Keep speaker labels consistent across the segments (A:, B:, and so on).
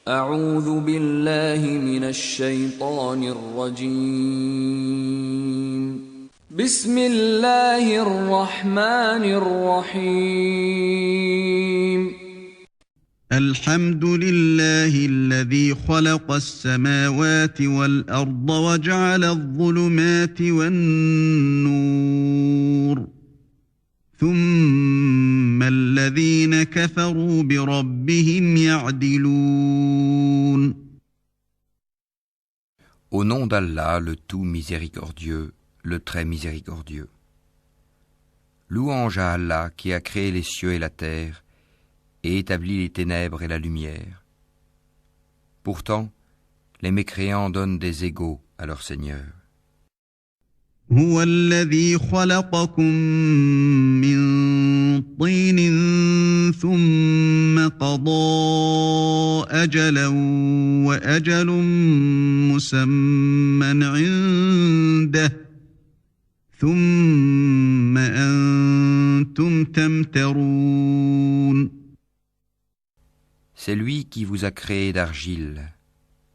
A: أعوذ بالله من الشيطان الرجيم بسم الله الرحمن الرحيم
B: الحمد لله الذي خلق السماوات والأرض وجعل الظلمات والنور ثم الذين كفروا بربهم يعدلون.
C: Au nom d'Allah, le tout miséricordieux, le très miséricordieux. Louange à Allah qui a créé les cieux et la terre et établi les ténèbres et la lumière. Pourtant, les mécréants donnent des égaux à leur Seigneur.
B: هو الذي خلقكم من طين ثم قضى أجلا وأجل مسمى عنده ثم أنتم تمترون.
C: C'est lui qui vous a créé d'argile,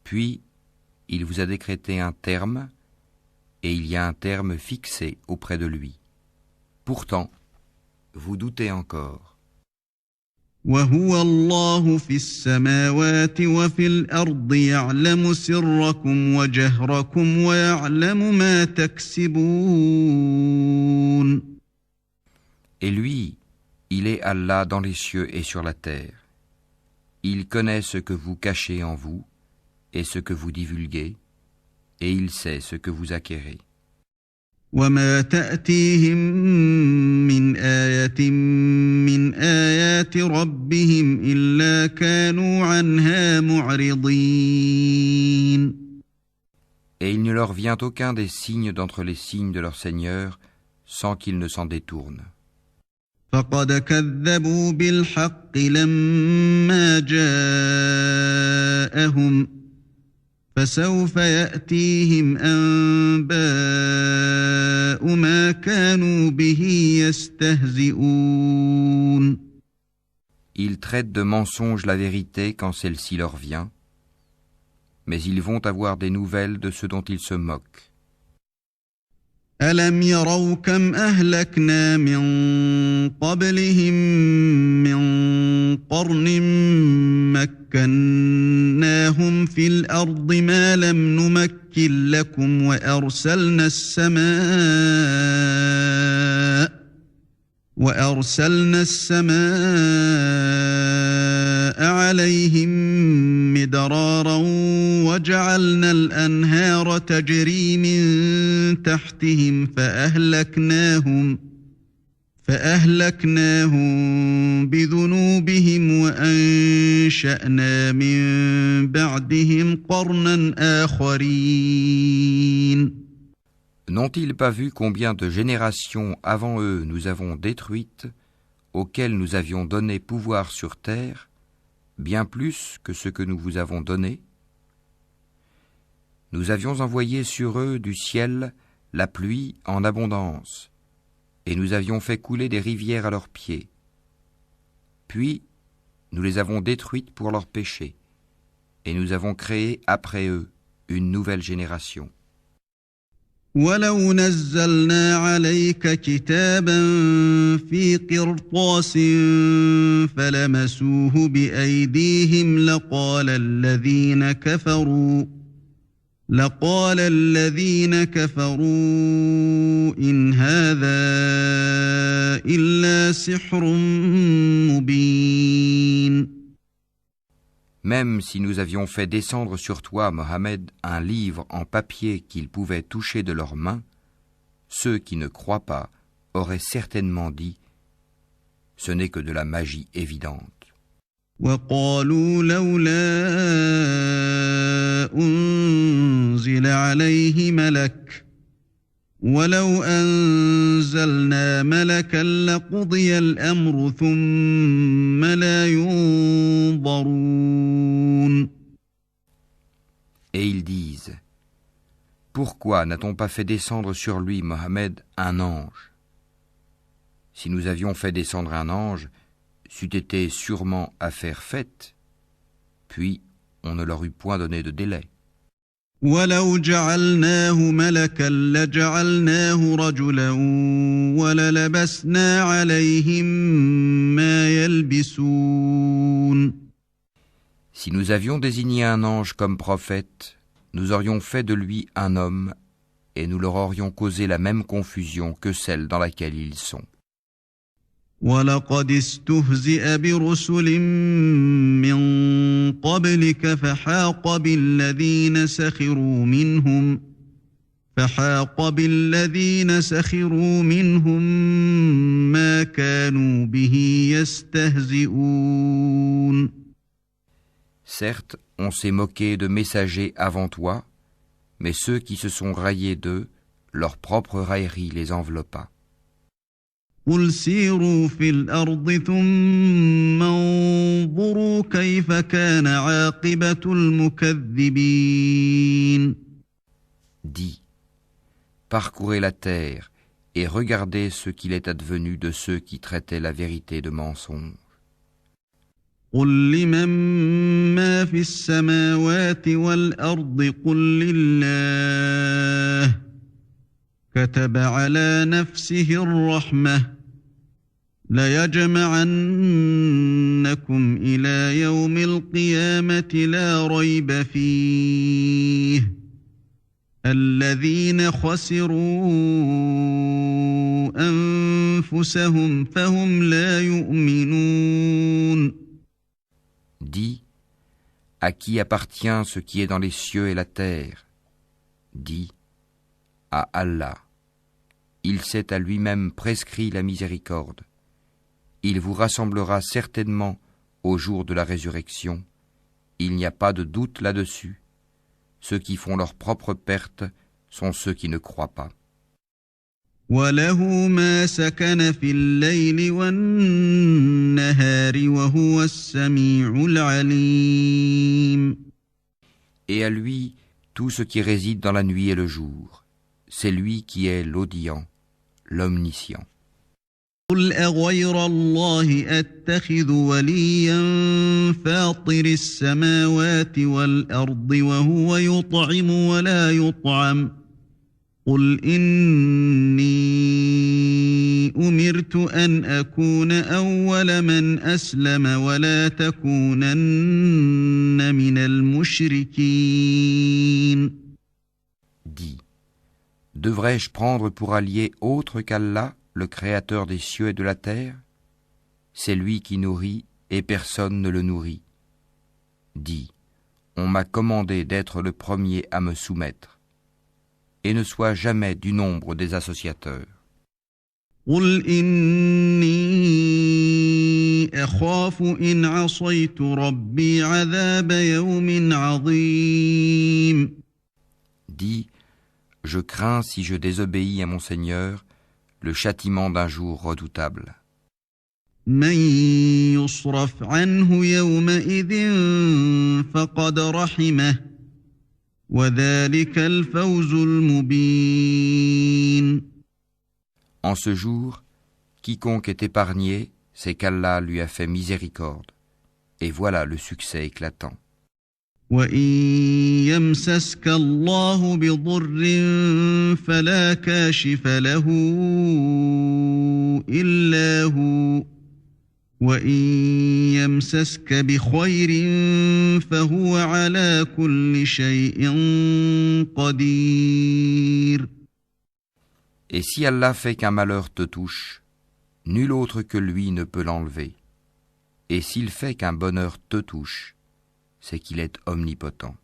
C: puis il vous a décrété un terme, et il y a un terme fixé auprès de lui. Pourtant, vous doutez encore.
B: وهو الله في السماوات وفي الأرض يعلم سركم وجهركم ويعلم ما تكسبون.
C: Et lui, il est Allah dans les cieux et sur la terre. Il connaît ce que vous cachez en vous et ce que vous divulguez, et il sait ce que vous acquérez.
B: وما تأتيهم من آية من آيات ربهم إلا كانوا عنها معرضين.
C: Et il ne leur vient aucun des signes d'entre les signes de leur Seigneur sans qu'ils ne s'en détournent.
B: فقد كذبوا بالحق لما جاءهم فسوف يأتيهم أنباء ما كانوا به يستهزئون.
C: Ils traitent de mensonge la vérité quand celle-ci leur vient, mais ils vont avoir des nouvelles de ce dont ils se moquent.
B: ألم يروا كم أهلكنا من قبلهم من قرن مكناهم في الأرض ما لم نمكن لكم وأرسلنا السماء عليهم مدرارا وجعلنا الأنهار تجري من تحتهم فأهلكناهم بذنوبهم وأنشأنا من بعدهم قرنا آخرين.
C: N'ont-ils pas vu combien de générations avant eux nous avons détruites, auxquelles nous avions donné pouvoir sur terre, bien plus que ce que nous vous avons donné? Nous avions envoyé sur eux du ciel la pluie en abondance, et nous avions fait couler des rivières à leurs pieds. Puis, nous les avons détruites pour leurs péchés, et nous avons créé après eux une nouvelle génération.
B: ولو نزلنا عليك كتابا في قرطاس فلمسوه بأيديهم لقال الذين كفروا إن هذا إلا سحر مبين.
C: Même si nous avions fait descendre sur toi, Mohammed, un livre en papier qu'ils pouvaient toucher de leurs mains, ceux qui ne croient pas auraient certainement dit « Ce n'est que de la magie évidente ».
B: وقالوا لولا أنزل عليه ملك ولو أنزلنا ملكا لقضي الأمر ثم لا ينظرون.
C: Et ils disent « Pourquoi n'a-t-on pas fait descendre sur lui, Mohammed, un ange ? Si nous avions fait descendre un ange, c'eût été sûrement affaire faite, puis on ne leur eût point donné de délai.
B: ولو جعلناه ملكا لجعلناه رجلا وللبسنا عليهم ما يلبسون.
C: Si nous avions désigné un ange comme prophète, nous aurions fait de lui un homme, et nous leur aurions causé la même confusion que celle dans laquelle ils sont.
B: وَلَقَدِ اسْتُهْزِئَ بِرُسُلٍ مِّن قَبْلِكَ فَحَاقَ بِالَّذِينَ سَخِرُوا مِنْهُم مَّا كَانُوا بِهِ يَسْتَهْزِئُونَ.
C: Certes, on s'est moqué de messagers avant toi, mais ceux qui se sont raillés d'eux, leur propre raillerie les enveloppa.
B: قُلْ سِيرُوا فِي الْأَرْضِ ثُمَّ انظُرُوا كَيْفَ كَانَ عَاقِبَةُ الْمُكَذِّبِينَ.
C: Dis, parcourez la terre et regardez ce qu'il est advenu de ceux qui traitaient la vérité de mensonge.
B: قُل لِّمَن مَّا فِي السَّمَاوَاتِ وَالْأَرْضِ قُل لِّلَّهِ كَتَبَ عَلَى نَفْسِهِ الرَّحْمَةَ لَيَجْمَعَنَّكُمْ إِلَىٰ يَوْمِ الْقِيَامَةِ لَا رَيْبَ فِيهِ الَّذِينَ خَسِرُوا أَنفُسَهُمْ فَهُمْ لَا يُؤْمِنُونَ.
C: Dis, à qui appartient ce qui est dans les cieux et la terre? Dis, à Allah. Il s'est à lui-même prescrit la miséricorde. Il vous rassemblera certainement au jour de la résurrection. Il n'y a pas de doute là-dessus. Ceux qui font leur propre perte sont ceux qui ne croient pas.
B: وَلَهُ مَا سَكَنَ فِي اللَّيْلِ وَالنَّهَارِ وَهُوَ السَّمِيعُ الْعَلِيمُ.
C: Et à lui, tout ce qui réside dans la nuit et le jour. C'est lui qui est l'audient, l'omniscient.
B: قُلْ أَغَيْرَ اللَّهِ أَتَّخِذُ وَلِيًّا فَاطِرِ السَّمَاوَاتِ وَالْأَرْضِ وَهُوَ يُطْعِمُ وَلَا يُطْعَمُ قُلْ إِنِّي أُمِرْتُ أَنْ أَكُونَ أَوَّلَ مَنْ أَسْلَمَ وَلَا تَكُونَنَّ مِنَ الْمُشْرِكِينَ.
C: Dis, devrais-je prendre pour allié autre qu'Allah, le Créateur des cieux et de la terre? C'est lui qui nourrit et personne ne le nourrit. Dis, on m'a commandé d'être le premier à me soumettre. Et ne sois jamais du nombre des associateurs.
B: قُلْ إِنِّي أَخَافُ إِنْ عَصَيْتُ رَبِّي عَذَابَ يَوْمٍ عَظِيمٍ.
C: Dis, je crains si je désobéis à mon Seigneur, le châtiment d'un jour redoutable.
B: مَن يُصْرَفْ عَنْهُ يَوْمَئِذٍ فَقَدْ رَحِمَهُ وَذَلِكَ الْفَوْزُ الْمُبِينُ.
C: En ce jour, quiconque est épargné, c'est qu'Allah lui a fait miséricorde. Et voilà le succès éclatant.
B: وَإِن يَمْسَسْكَ اللَّهُ بِضُرٍّ فَلَا كَاشِفَ لَهُ إِلَّا هُوَ وَإِن يَمْسَسْكَ بِخَيْرٍ فَهُوَ عَلَى كُلِّ شَيْءٍ قَدِيرٌ.
C: Et si Allah fait qu'un malheur te touche, nul autre que lui ne peut l'enlever. Et s'il fait qu'un bonheur te touche, c'est qu'il est omnipotent.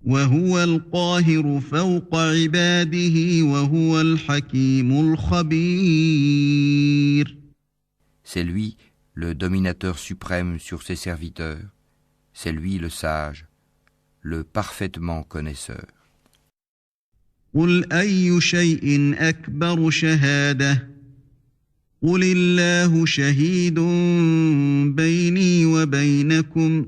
B: وَهُوَ الْقَاهِرُ فَوْقَ عِبَادِهِ وَهُوَ الْحَكِيمُ الْخَبِيرُ.
C: C'est lui, le dominateur suprême sur ses serviteurs. C'est lui le sage, le parfaitement connaisseur.
B: قُلْ أَيُّ شَيْءٍ أَكْبَرُ شَهَادَةً قُلِ اللَّهُ شَهِيدٌ بَيْنِي وَبَيْنَكُمْ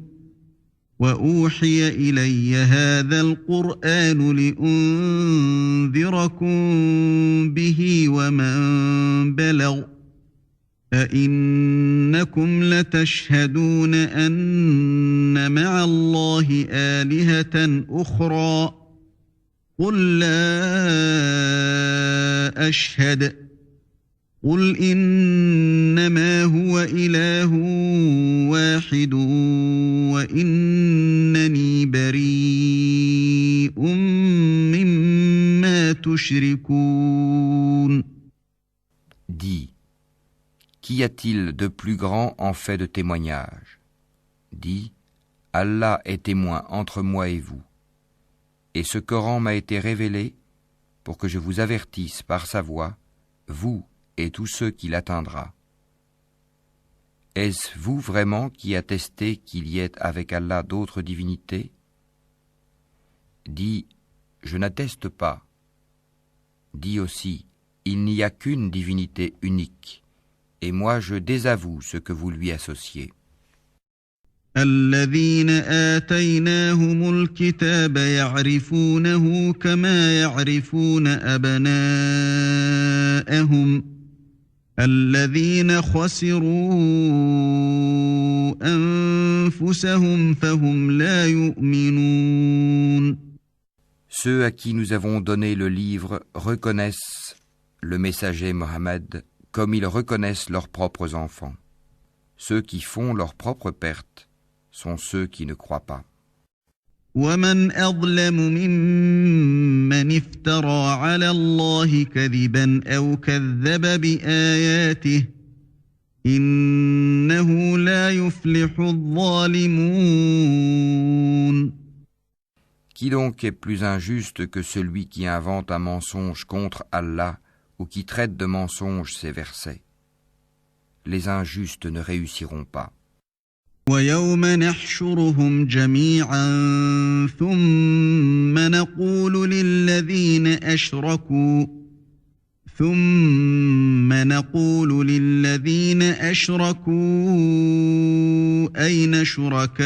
B: وَأُوحِيَ إِلَيَّ هَذَا الْقُرْآنُ لِأُنذِرَكُم بِهِ وَمَن بَلَغَ أَإِنَّكُمْ لَتَشْهَدُونَ أَنَّ مَعَ اللَّهِ آلِهَةً أُخْرَى قُل لَّا أَشْهَدُ قُلْ إِنَّمَا هُوَ إِلَٰهٌ وَاحِدٌ وَإِنَّنِي بَرِيءٌ مِّمَّا تُشْرِكُونَ.
C: Dis, qu'y a-t-il de plus grand en fait de témoignage? Dis, Allah est témoin entre moi et vous. Et ce Coran m'a été révélé pour que je vous avertisse par sa voix, vous et tous ceux qui l'atteindra. Est-ce vous vraiment qui attestez qu'il y ait avec Allah d'autres divinités? Dis, je n'atteste pas. Dis aussi, il n'y a qu'une divinité unique, et moi je désavoue ce que vous lui associez.
B: الذين آتيناهم الكتاب يعرفونه كما يعرفون أبناءهم الذين خسروا أنفسهم فهم لا يؤمنون.
C: Ceux à qui nous avons donné le livre reconnaissent le messager Mohammed comme ils reconnaissent leurs propres enfants. Ceux qui font leur propre perte sont ceux qui ne croient pas.
B: ومن أظلم ممن افترى على الله كذبا أو كذب بآياته إنه لا يفلح الظالمون.
C: Qui donc est plus injuste que celui qui invente un mensonge contre Allah ou qui traite de mensonge ses versets? Les injustes ne réussiront pas.
B: ويوم نحشرهم جميعا ثم نقول للذين أشركوا أين شركاؤكم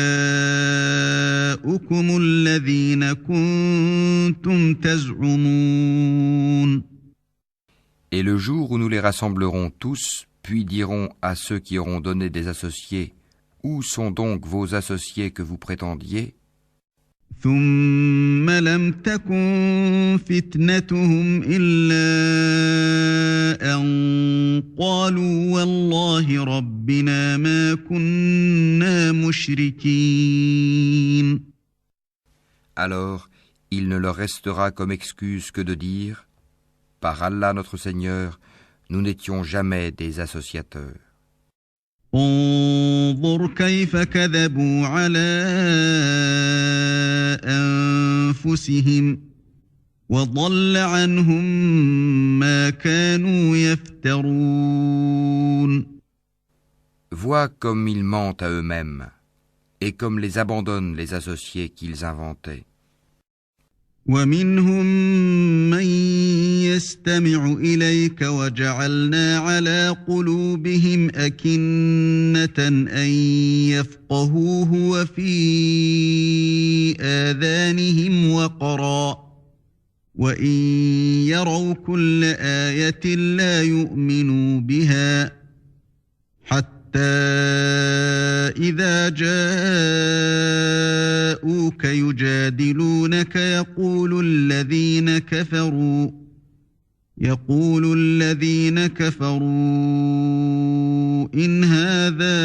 B: الذين كنتم تزعمون.
C: Et le jour où nous les rassemblerons tous, puis dirons à ceux qui auront donné des associés, où sont donc vos associés que vous prétendiez?
B: ثم لم تكن فتنتهم إلا أن قالوا والله ربنا ما كنا مشركين.
C: Alors, il ne leur restera comme excuse que de dire, par Allah notre Seigneur, nous n'étions jamais des associateurs.
B: انظر كيف كذبوا على أنفسهم وضل عنهم ما كانوا يفترون.
C: Vois comme ils mentent à eux-mêmes, et comme les abandonnent les associés qu'ils inventaient.
B: ومنهم من يستمع إليك وجعلنا على قلوبهم أكنة أن يفقهوه وفي آذانهم وقرا وإن يروا كل آية لا يؤمنوا بها حتى إذا جاءوك يجادلونك يقول الذين كفروا إن هذا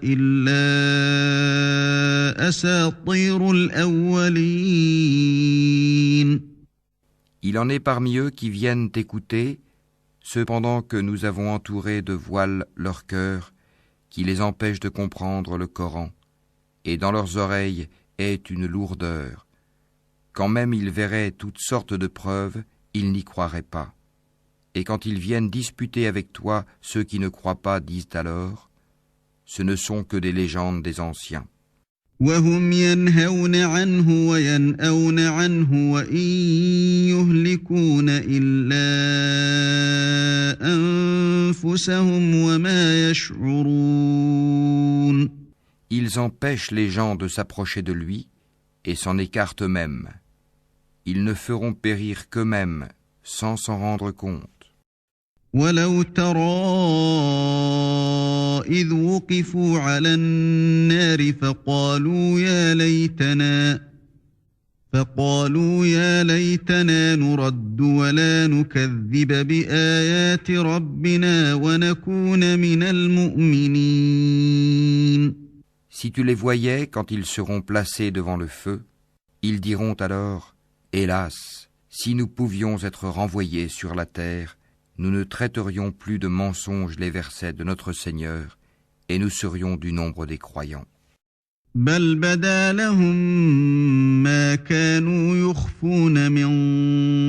B: إلا أساطير الأولين.
C: Il en est parmi eux qui viennent t'écouter, cependant que nous avons entouré de voiles leur cœur, qui les empêche de comprendre le Coran, et dans leurs oreilles est une lourdeur. Quand même ils verraient toutes sortes de preuves, ils n'y croiraient pas. Et quand ils viennent disputer avec toi, ceux qui ne croient pas disent alors, ce ne sont que des légendes des anciens.
B: وهم ينهون عنه وينأون عنه وإن يهلكون إلا أنفسهم وما يشعرون.
C: Ils empêchent les gens de s'approcher de lui et s'en écartent eux-mêmes. Ils ne feront périr qu'eux-mêmes sans s'en rendre compte.
B: ولو ترى إذ وقفوا على النار فقالوا يا ليتنا نرد ولا نكذب بآيات ربنا ونكون من المؤمنين.
C: Si tu les voyais quand ils seront placés devant le feu, ils diront alors, hélas, si nous pouvions être renvoyés sur la terre, nous ne traiterions plus de mensonges les versets de notre Seigneur, et nous serions du nombre des croyants.
B: بل بدا لهم ما كانوا يخفون من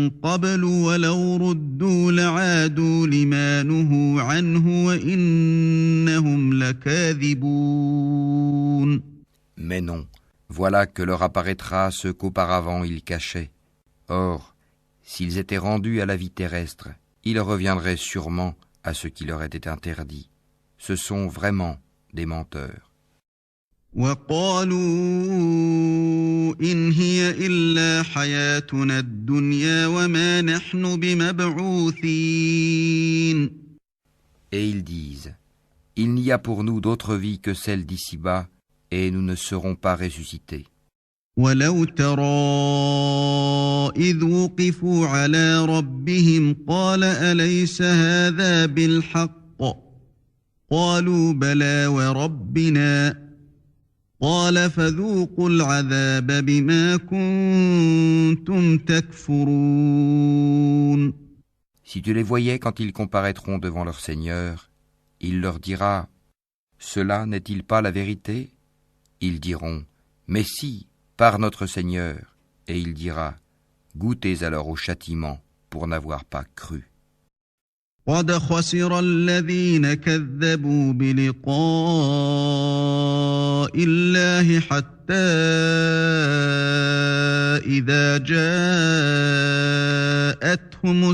B: قبل ولو ردوا لعادوا لما نهوا عنه وإنهم لكاذبون.
C: Mais non, voilà que leur apparaîtra ce qu'auparavant ils cachaient. Or, s'ils étaient rendus à la vie terrestre, ils reviendraient sûrement à ce qui leur était interdit. Ce sont vraiment des menteurs.
B: وقالوا إن هي إلا حياتنا الدنيا وما نحن بمبعوثين.
C: Et ils disent, il n'y a pour nous d'autre vie que celle d'ici-bas, et nous ne serons pas ressuscités.
B: ولو ترى إذ وقفوا على ربهم قال أليس هذا بالحق قالوا بلى وربنا قال فذوقوا العذاب بما كنتم تكفرون.
C: Si tu les voyais quand ils comparaîtront devant leur Seigneur, il leur dira, cela n'est-il pas la vérité? Ils diront, mais si, par notre Seigneur, et il dira, goûtez alors au châtiment pour n'avoir pas cru.
B: قد خسر الذين كذبوا بلقاء الله حتى إذا جاءتهم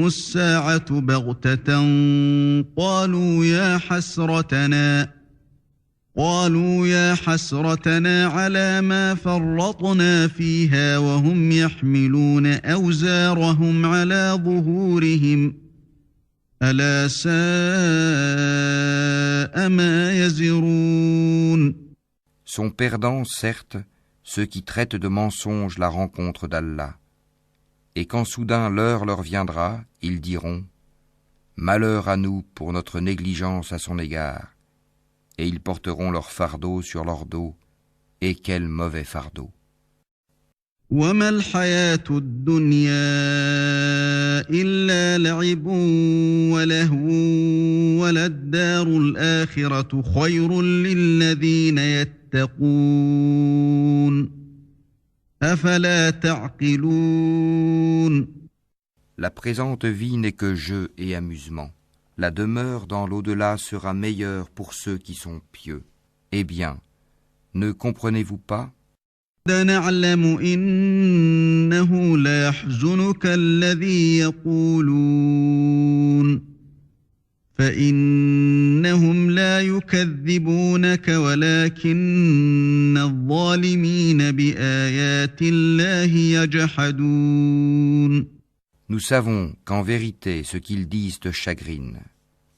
B: الساعة بغتة قالوا يا حسرتنا على ما فرطنا فيها وهم يحملون أوزارهم على ظهورهم ألا ساء ما يزرون.
C: Sont perdants, certes, ceux qui traitent de mensonges la rencontre d'Allah. Et quand soudain l'heure leur viendra, ils diront, malheur à nous pour notre négligence à son égard. Et ils porteront leur fardeau sur leur dos, et quel mauvais fardeau.
B: وما الحياة الدنيا إلا لعب ولهو وللدار الآخرة خير للذين يتقون أفلا تعقلون.
C: La présente vie n'est que jeu et amusement. La demeure dans l'au-delà sera meilleure pour ceux qui sont pieux. Eh bien, ne comprenez-vous pas?
B: نعلم إنه لا يحزنك الذي يقولون فإنهم لا يكذبونك ولكن الظالمين بآيات الله يجحدون.
C: Nous savons qu'en vérité ce qu'ils disent te chagrine.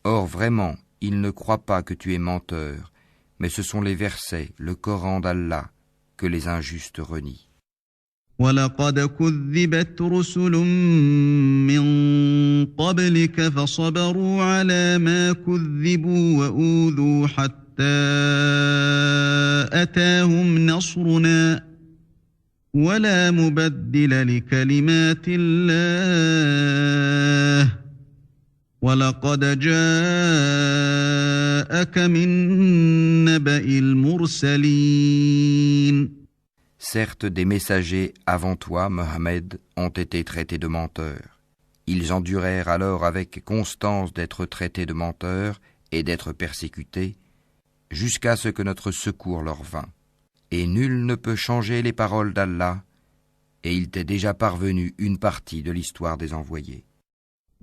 C: Or vraiment, ils ne croient pas que tu es menteur, mais ce sont les versets, le Coran d'Allah, que les injustes renient.
B: وَلَقَدْ كُذِّبَتْ رُسُلٌ مِّن قَبْلِكَ فَصَبَرُوا عَلَى مَا كُذِّبُوا وَأُوذُوا حَتَّى أَتَاهُمْ نَصْرُنَا وَلَا مُبَدِّلَ لِكَلِمَاتِ اللَّهِ وَلَقَدْ جَاءَكَ مِن نَّبَإِ الْمُرْسَلِينَ.
C: Certes, des messagers avant toi, Mohammed, ont été traités de menteurs. Ils endurèrent alors avec constance d'être traités de menteurs et d'être persécutés, jusqu'à ce que notre secours leur vînt. Et nul ne peut changer les paroles d'Allah, et il t'est déjà parvenu une partie de l'histoire des envoyés.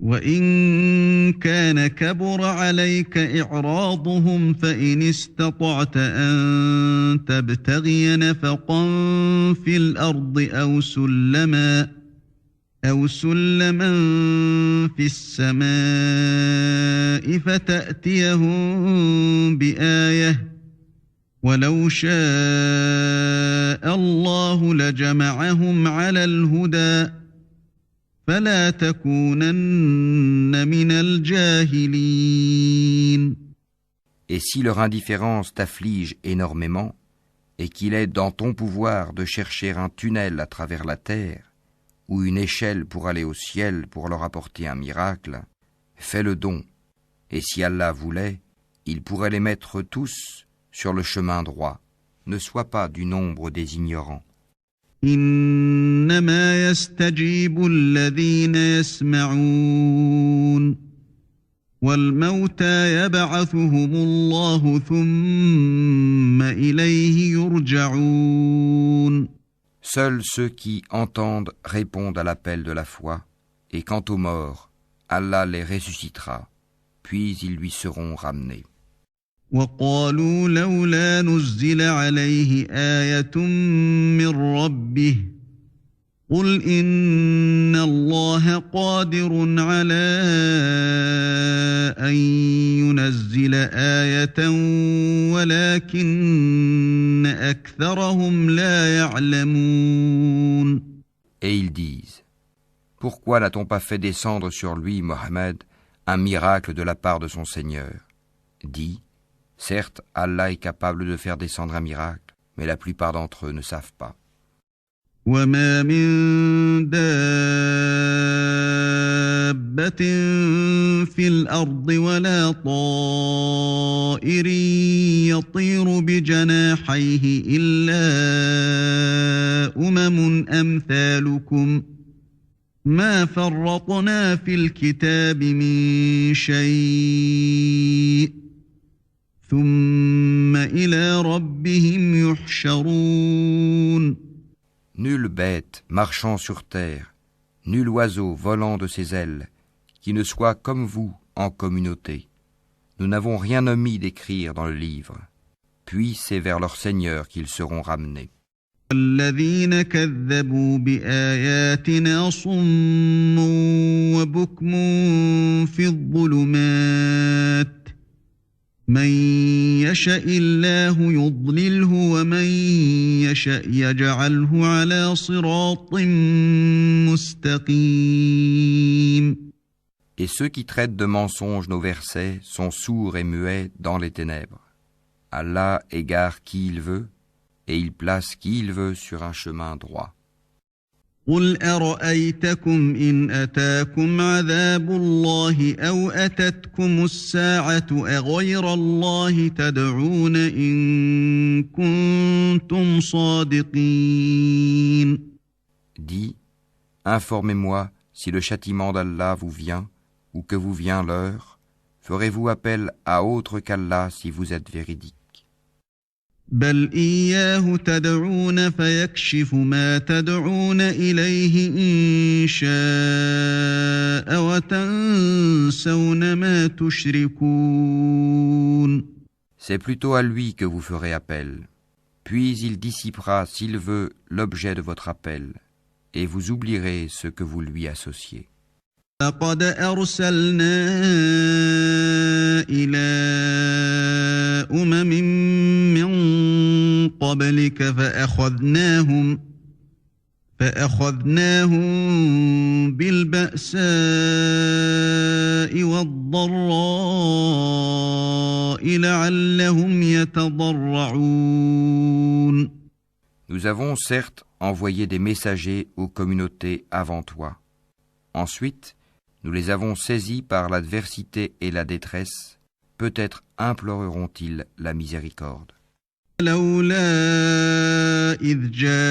B: وإن كان كبر عليك إعراضهم فإن استطعت أن تبتغي نفقا في الأرض أو سلما في السماء فتأتيهم بآية ولو شاء الله لجمعهم على الهدى فلا تكونن من الجاهلين.
C: Et si leur indifférence t'afflige énormément, et qu'il est dans ton pouvoir de chercher un tunnel à travers la terre, ou une échelle pour aller au ciel pour leur apporter un miracle, fais le don, et si Allah voulait, il pourrait les mettre tous sur le chemin droit. Ne sois pas du nombre des ignorants.
B: إنما يستجيب الذين يسمعون والموتى يبعثهم الله ثم إليه يرجعون.
C: Seuls ceux qui entendent répondent à l'appel de la foi, et quant aux morts, Allah les ressuscitera, puis ils lui seront ramenés.
B: وقالوا لولا نزل عليه آية من ربه قل إن الله قادر على أن ينزل آية ولكن أكثرهم لا يعلمون.
C: Et ils disent, pourquoi n'a-t-on pas fait descendre sur lui, Mohammed, un miracle de la part de son Seigneur? Dis, certes, Allah est capable de faire descendre un miracle, mais la plupart d'entre eux ne savent pas.
B: وما من دابة في الأرض ولا طائر يطير بجناحيه إلا أمثالكم ما فرطنا في الكتاب من شيء ثم إلى ربهم يحشرون.
C: Nulle bête marchant sur terre, nul oiseau volant de ses ailes, qui ne soit comme vous en communauté. Nous n'avons rien omis d'écrire dans le livre. Puis c'est vers leur Seigneur qu'ils seront ramenés.
B: الذين كذبوا بآياتنا صم وبكم في الظلمات من يشاء الله يضلله ومن يشاء يجعله على صراط مستقيم.
C: Et ceux qui traitent de mensonges nos versets sont sourds et muets dans les ténèbres. Allah égare qui il veut, et il place qui il veut sur un chemin droit.
B: قل أرأيتكم إن أتاكم عذاب الله أو أتتكم الساعة أغير الله تدعون إن كنتم صادقين.
C: Dis, informez-moi si le châtiment d'Allah vous vient ou que vous vient l'heure, ferez-vous appel à autre qu'Allah si vous êtes véridique?
B: بل إياه تدعون فيكشف ما تدعون إليه إن شاء وتنسون ما تشركون.
C: C'est plutôt à lui que vous ferez appel. Puis il dissipera, s'il veut, l'objet de votre appel, et vous oublierez ce que vous lui associez.
B: لقد أرسلنا إلى من قبلك فأخذناهم بالبأساء والضراء لعلهم يتضرعون.
C: Nous avons certes envoyé des messagers aux communautés avant toi. Ensuite, nous les avons saisis par l'adversité et la détresse. Peut-être imploreront-ils la miséricorde.
B: لولا إذ جاءهم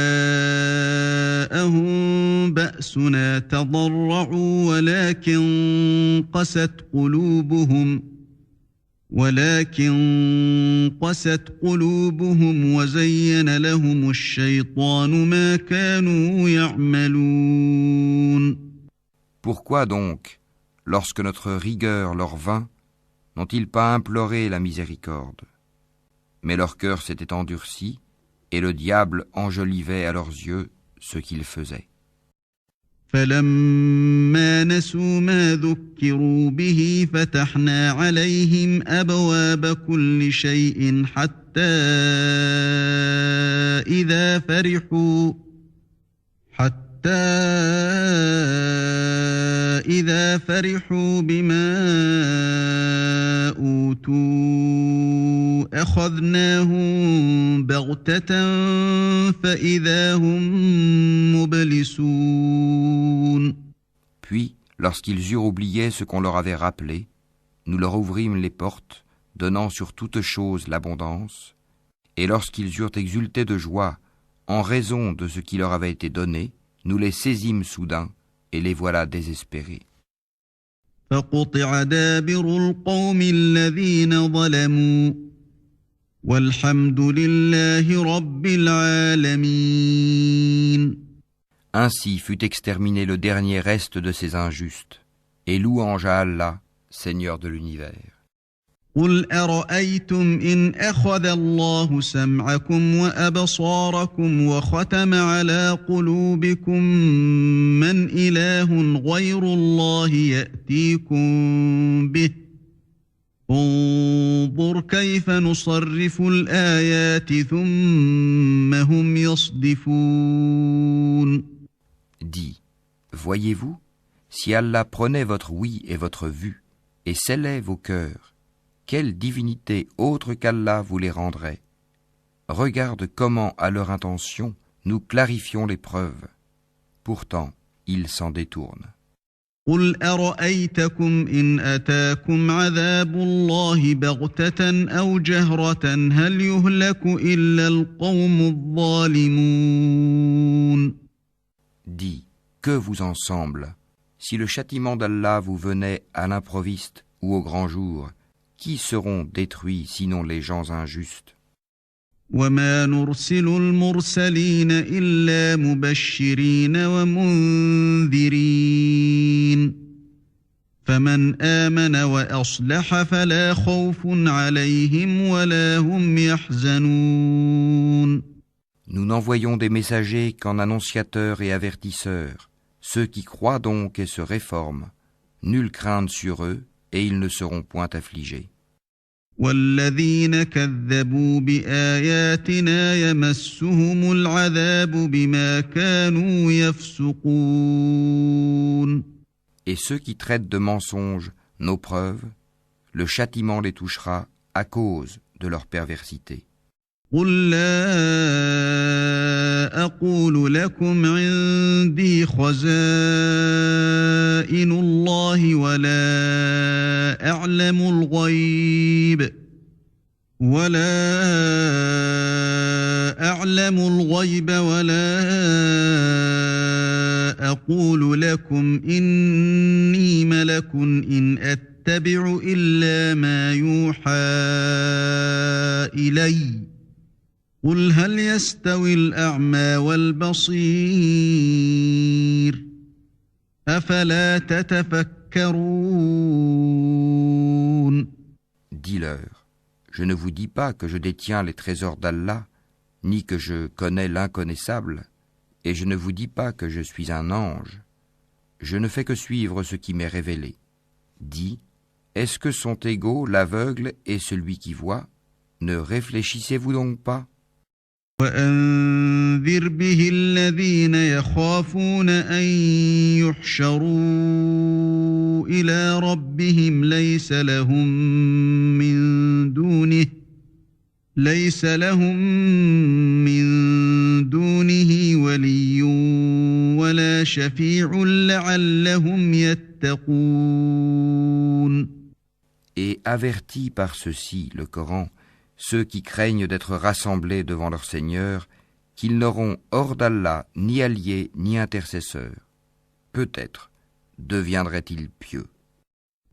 B: بأسنا تضرعوا ولكن قست قلوبهم وزين لهم الشيطان ما كانوا يعملون.
C: Pourquoi donc, lorsque notre rigueur leur vint, n'ont-ils pas imploré la miséricorde? Mais leur cœur s'était endurci, et le diable enjolivait à leurs yeux ce qu'ils faisaient.
B: فلما نسوا ما ذكروا به فتحنا عليهم أبواب كل شيء إذا فرحوا بما أوتوا أخذناهم بغتة فإذا هم مبلسون.
C: Puis, lorsqu'ils eurent oublié ce qu'on leur avait rappelé, nous leur ouvrîmes les portes, donnant sur toute chose l'abondance, et lorsqu'ils eurent exulté de joie, en raison de ce qui leur avait été donné, nous les saisîmes soudain, et les voilà désespérés.
B: فقطع دابر القوم الذين ظلموا والحمد لله رب العالمين.
C: Ainsi fut exterminé le dernier reste de ces injustes, et louange à Allah, Seigneur de l'univers.
B: قل أرأيتم إن أخذ الله سمعكم وأبصاركم وختم على قلوبكم من إله غير الله يأتيكم به انظر كيف نصرف الآيات ثم هم يصدفون.
C: Dis, voyez-vous, si Allah prenait votre ouïe et votre vue, et scellait vos cœurs, quelle divinité autre qu'Allah vous les rendrait? Regarde comment, à leur intention, nous clarifions les preuves. Pourtant, ils s'en détournent.
B: قل أرأيتكم إن أتاكم عذاب الله بغتة أو جهرة هل يهلك إلا القوم الظالمون.
C: Dis, que vous en semble? Si le châtiment d'Allah vous venait à l'improviste ou au grand jour, qui seront détruits sinon les gens injustes?
B: وما نرسل المرسلين إلا مبشرين ومنذرين فمن آمن وأصلح فلا خوف عليهم ولا هم يحزنون.
C: Nous n'envoyons des messagers qu'en annonciateurs et avertisseurs. Ceux qui croient donc et se réforment, nulle crainte sur eux, et ils ne seront point affligés.
B: والذين كذبوا بآياتنا يمسهم العذاب بما كانوا يفسقون.
C: Et ceux qui traitent de mensonges nos preuves, le châtiment les touchera à cause de leur perversité.
B: قل لا أقول لكم عندي خزائن الله ولا أعلم الغيب ولا أقول لكم إني ملك إن أتبع إلا ما يوحى إلي قل هل يستوي الأعمى والبصير أفلا تتفكرون.
C: Dis-leur, je ne vous dis pas que je détiens les trésors d'Allah, ni que je connais l'inconnaissable, et je ne vous dis pas que je suis un ange. Je ne fais que suivre ce qui m'est révélé. Dis, est-ce que sont égaux l'aveugle et celui qui voit? Ne réfléchissez-vous donc pas?
B: وأنذر به الذين يخافون أن يحشروا إلى ربهم ليس لهم من دونه ولي ولا شفيع لعلهم يتقون.
C: Et avertis par ceci, le Coran, ceux qui craignent d'être rassemblés devant leur Seigneur, qu'ils n'auront hors d'Allah ni alliés ni intercesseurs. Peut-être deviendraient-ils pieux.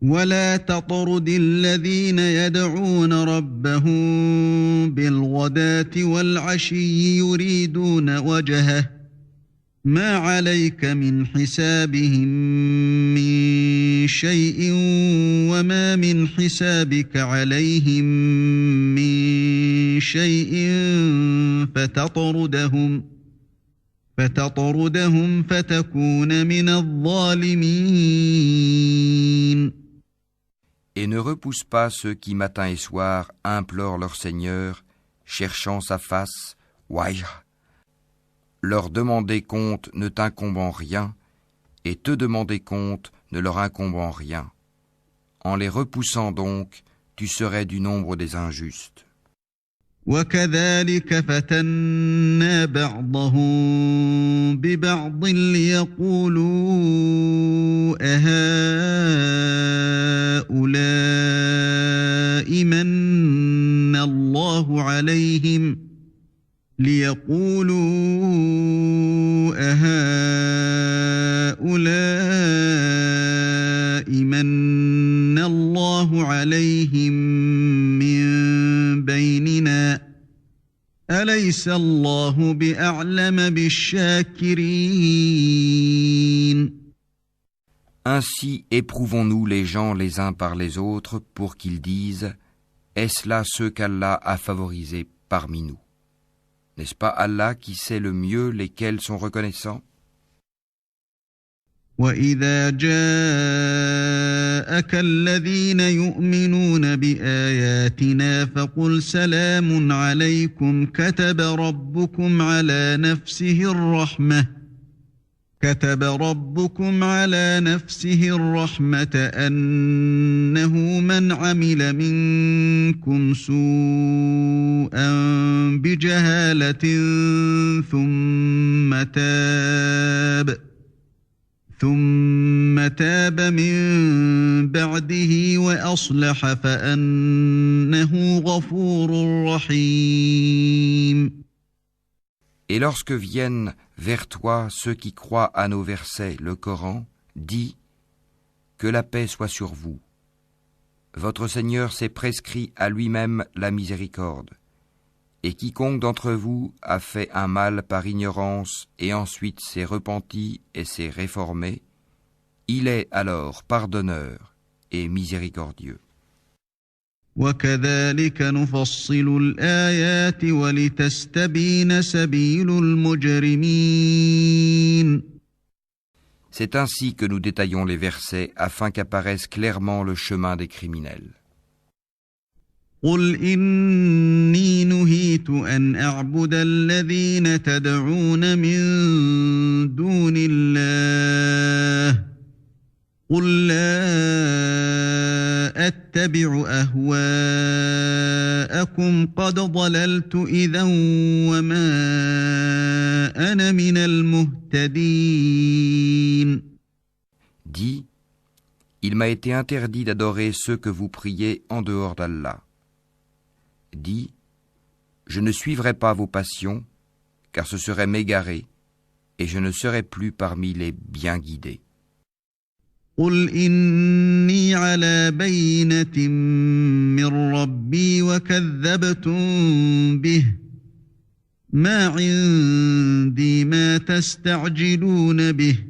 B: ولا تطرد الذين يدعون ربهم بالغداة والعشي يريدون وجهه ما عليك من حسابهم من شيء وما من حسابك عليهم من شيء فتطردهم فتكون من الظالمين.
C: Et ne repousse pas ceux qui matin et soir implorent leur Seigneur, cherchant sa face, wajh. Leur demander compte ne t'incombe en rien, et te demander compte ne leur incombe en rien. En les repoussant donc, tu serais du nombre des injustes.
B: وكذلك فتنا بعضهم ببعض ليقولوا أهؤلاء من الله عليهم من بيننا أليس الله بأعلم بالشاكرين.
C: Ainsi éprouvons-nous les gens les uns par les autres pour qu'ils disent « Est-ce là ceux qu'Allah a favorisés parmi nous ?» N'est-ce pas Allah qui sait le mieux lesquels sont reconnaissants?
B: وَإِذَا جَاءَكَ الَّذِينَ يُؤْمِنُونَ بِآيَاتِنَا فَقُلْ سَلَامٌ عَلَيْكُمْ كَتَبَ رَبُّكُمْ على نفسه الرحمة أنه من عمل منكم سوءا بجهالة ثم تاب من بعده وأصلح فأنه غفور رحيم.
C: Et lorsque viennent vers toi ceux qui croient à nos versets, le Coran, dis que la paix soit sur vous. Votre Seigneur s'est prescrit à lui-même la miséricorde. Et quiconque d'entre vous a fait un mal par ignorance et ensuite s'est repenti et s'est réformé, il est alors pardonneur et miséricordieux.
B: وَكَذَلِكَ نُفَصِّلُ الْآيَاتِ وَلِتَسْتَبِينَ سَبِيلُ الْمُجْرِمِينَ.
C: C'est ainsi que nous détaillons les versets afin qu'apparaisse clairement le chemin des criminels.
B: قُلْ إِنِّي نُهِيتُ أَنْ أَعْبُدَ الَّذِينَ تَدْعُونَ مِن دُونِ اللَّهِ قُلْ لَا أَتَّبِعُ أَهْوَاءَكُمْ قَدْ ضَلَلْتُ إِذًا وَمَا أَنَا مِنَ الْمُهْتَدِينَ.
C: Dis, il m'a été interdit d'adorer ceux que vous priez en dehors d'Allah. Dis, je ne suivrai pas vos passions, car ce serait m'égarer, et je ne serai plus parmi les bien guidés.
B: قُلْ إِنِّي عَلَى بَيِّنَةٍ مِّن رَّبِّي وَكَذَّبْتُم بِهِ مَا عِندِي مَا تَسْتَعْجِلُونَ بِهِ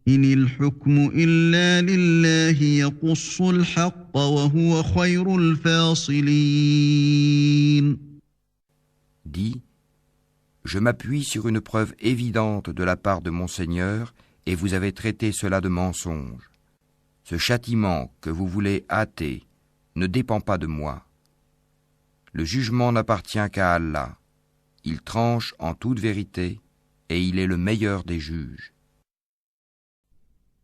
B: إِنِ الْحُكْمُ إِلَّا لِلَّهِ يَقُصُّ الْحَقَّ وَهُوَ خَيْرُ الْفَاصِلِينَ.
C: Dis, je m'appuie sur une preuve évidente de la part de mon Seigneur, et vous avez traité cela de mensonge. Ce châtiment que vous voulez hâter ne dépend pas de moi. Le jugement n'appartient qu'à Allah. Il tranche en toute vérité, et il est le meilleur des juges.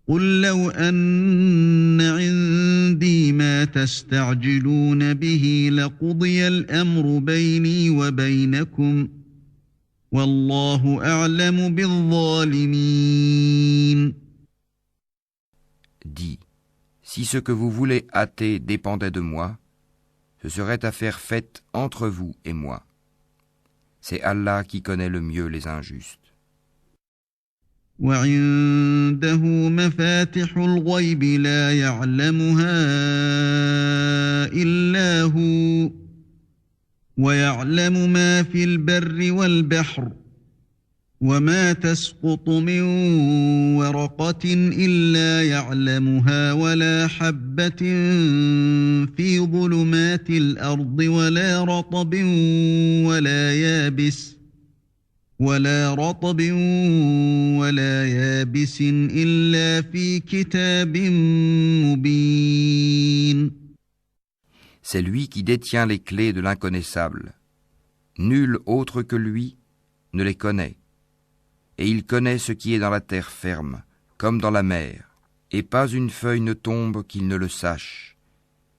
B: قُل لَّوْ أَنَّ عِندِي مَا تَسْتَعْجِلُونَ بِهِ لَقُضِيَ الْأَمْرُ بَيْنِي وَبَيْنَكُمْ وَاللَّهُ أَعْلَمُ بِالظَّالِمِينَ.
C: Dis, si ce que vous voulez hâter dépendait de moi, ce serait affaire faite entre vous et moi. C'est Allah qui connaît le mieux les injustes.
B: وعنده مفاتح الغيب لا يعلمها إلا هو ويعلم ما في البر والبحر وما تسقط من ورقة إلا يعلمها ولا حبة في ظلمات الأرض ولا يابس إلا في كتاب مبين.
C: C'est lui qui détient les clés de l'inconnaissable. Nul autre que lui ne les connaît. Et il connaît ce qui est dans la terre ferme, comme dans la mer. Et pas une feuille ne tombe qu'il ne le sache.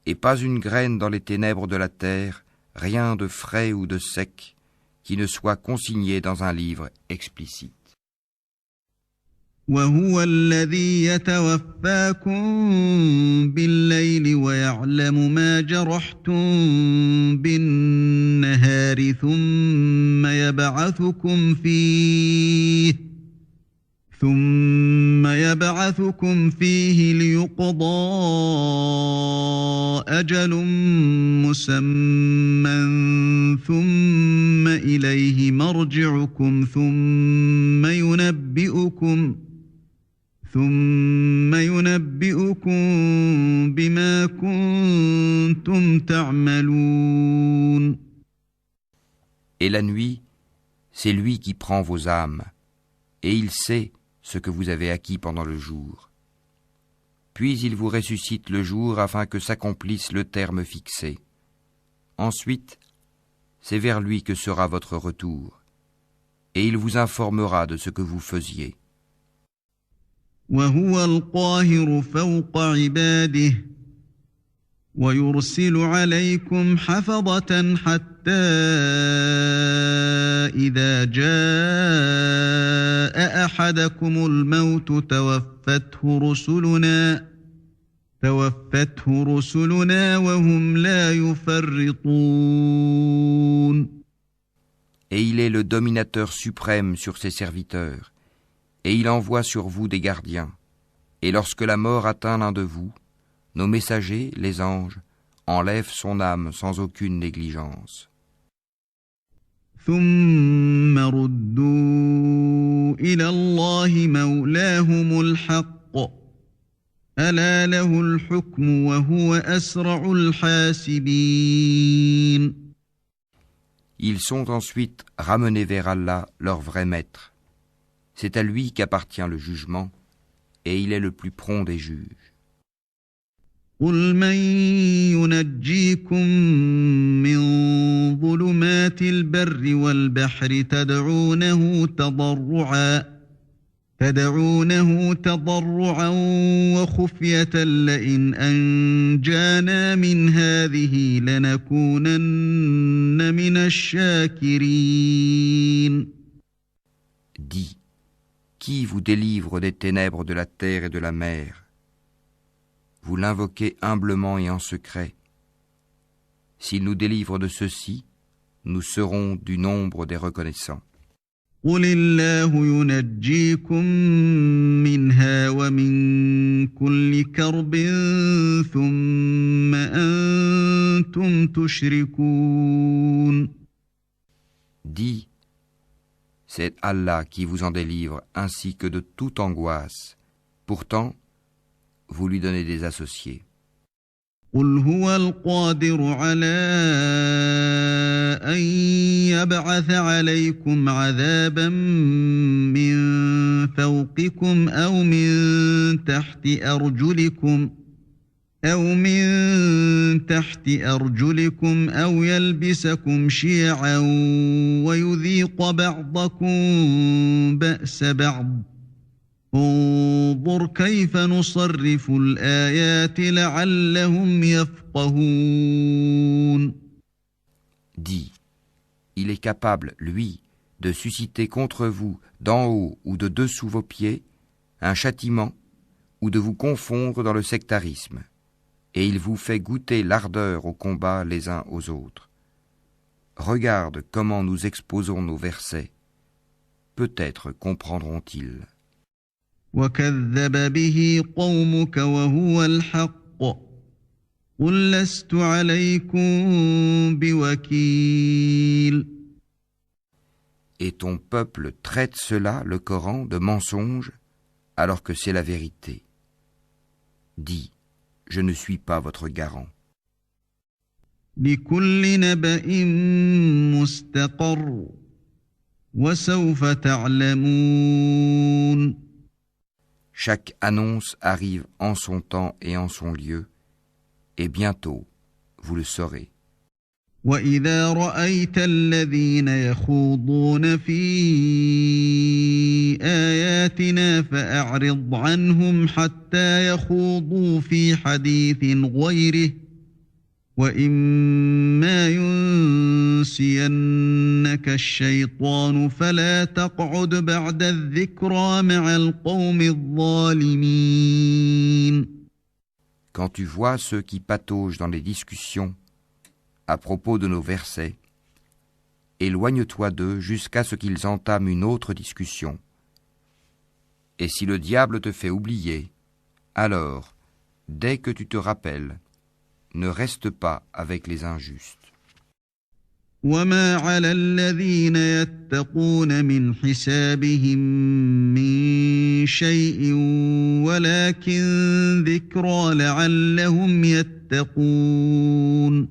C: Et pas une graine dans les ténèbres de la terre, rien de frais ou de sec, qui ne soit consigné dans un livre explicite.
B: وهو الذي يتوفاكم بالليل ويعلم ما جرحتم بالنهار ثم يبعثكم فيه ليقضى أجل مسمى ثم إليه مرجعكم ثم ينبئكم بما كنتم تعملون.
C: Et la nuit, c'est lui qui prend vos âmes, et il sait ce que vous avez acquis pendant le jour. Puis il vous ressuscite le jour afin que s'accomplisse le terme fixé. Ensuite, c'est vers lui que sera votre retour, et il vous informera de ce que vous faisiez.
B: وهو القاهر فوق عباده ويرسل عليكم حفظة حتى إذا جاء أحدكم الموت توفته رسلنا وهم لا يفرطون.
C: Et il est le dominateur suprême sur ses serviteurs. Et il envoie sur vous des gardiens. Et lorsque la mort atteint l'un de vous, nos messagers, les anges, enlèvent son âme sans aucune négligence.
B: ثم ردوا إلى الله مولاهم الحق ألا له الحكم وهو أسرع الحاسبين.
C: Ils sont ensuite ramenés vers Allah, leur vrai maître. C'est à lui qu'appartient le jugement, et il est le plus prompt des juges.
B: قل من ينجيكم من ظلمات البر والبحر تدعونه تضرعا وخفية لئن أنجانا من هذه لنكونن من الشاكرين.
C: Dis, qui vous délivre des ténèbres de la terre et de la mer? Vous l'invoquez humblement et en secret. S'il nous délivre de ceci, nous serons du nombre des reconnaissants.
B: قل الله ينجيكم منها ومن كل كرب ثم أنتم تشركون.
C: Dis, c'est Allah qui vous en délivre ainsi que de toute angoisse. Pourtant, vous lui donnez des associés.
B: قل هو القادر على أن يبعث عليكم عذابا من فوقكم أو من تحت أرجلكم أو يلبسكم شيعا ويذيق بعضكم بأس بعض. انظر كيف نصرف الآيات لعلهم يفقهون.
C: Dis, il est capable, lui, de susciter contre vous, d'en haut ou de dessous vos pieds, un châtiment ou de vous confondre dans le sectarisme. Et il vous fait goûter l'ardeur au combat les uns aux autres. Regarde comment nous exposons nos versets. Peut-être comprendront-ils.
B: وكذب به قومك وهو الحق قل لست عليكم بوكيل.
C: Et ton peuple traite cela, le Coran, de mensonge, alors que c'est la vérité. Dis, je ne suis pas votre garant.
B: لكل نبأ مستقر وسوف تعلمون.
C: Chaque annonce arrive en son temps et en son lieu, et bientôt, vous le saurez.
B: وإذا رأيت الذين يخوضون في آياتنا فأعرض عنهم حتى يخوضوا في حديث غيره وإما ينسينك الشيطان فلا تقعد بعد الذكرى مع القوم الظالمين.
C: Quand tu vois ceux qui pataugent dans les discussions à propos de nos versets, éloigne-toi d'eux jusqu'à ce qu'ils entament une autre discussion. Et si le diable te fait oublier, alors, dès que tu te rappelles, ne reste pas avec les injustes.
B: وما على الذين يتقون من حسابهم من شيء ولكن ذكرى لعلهم يتقون.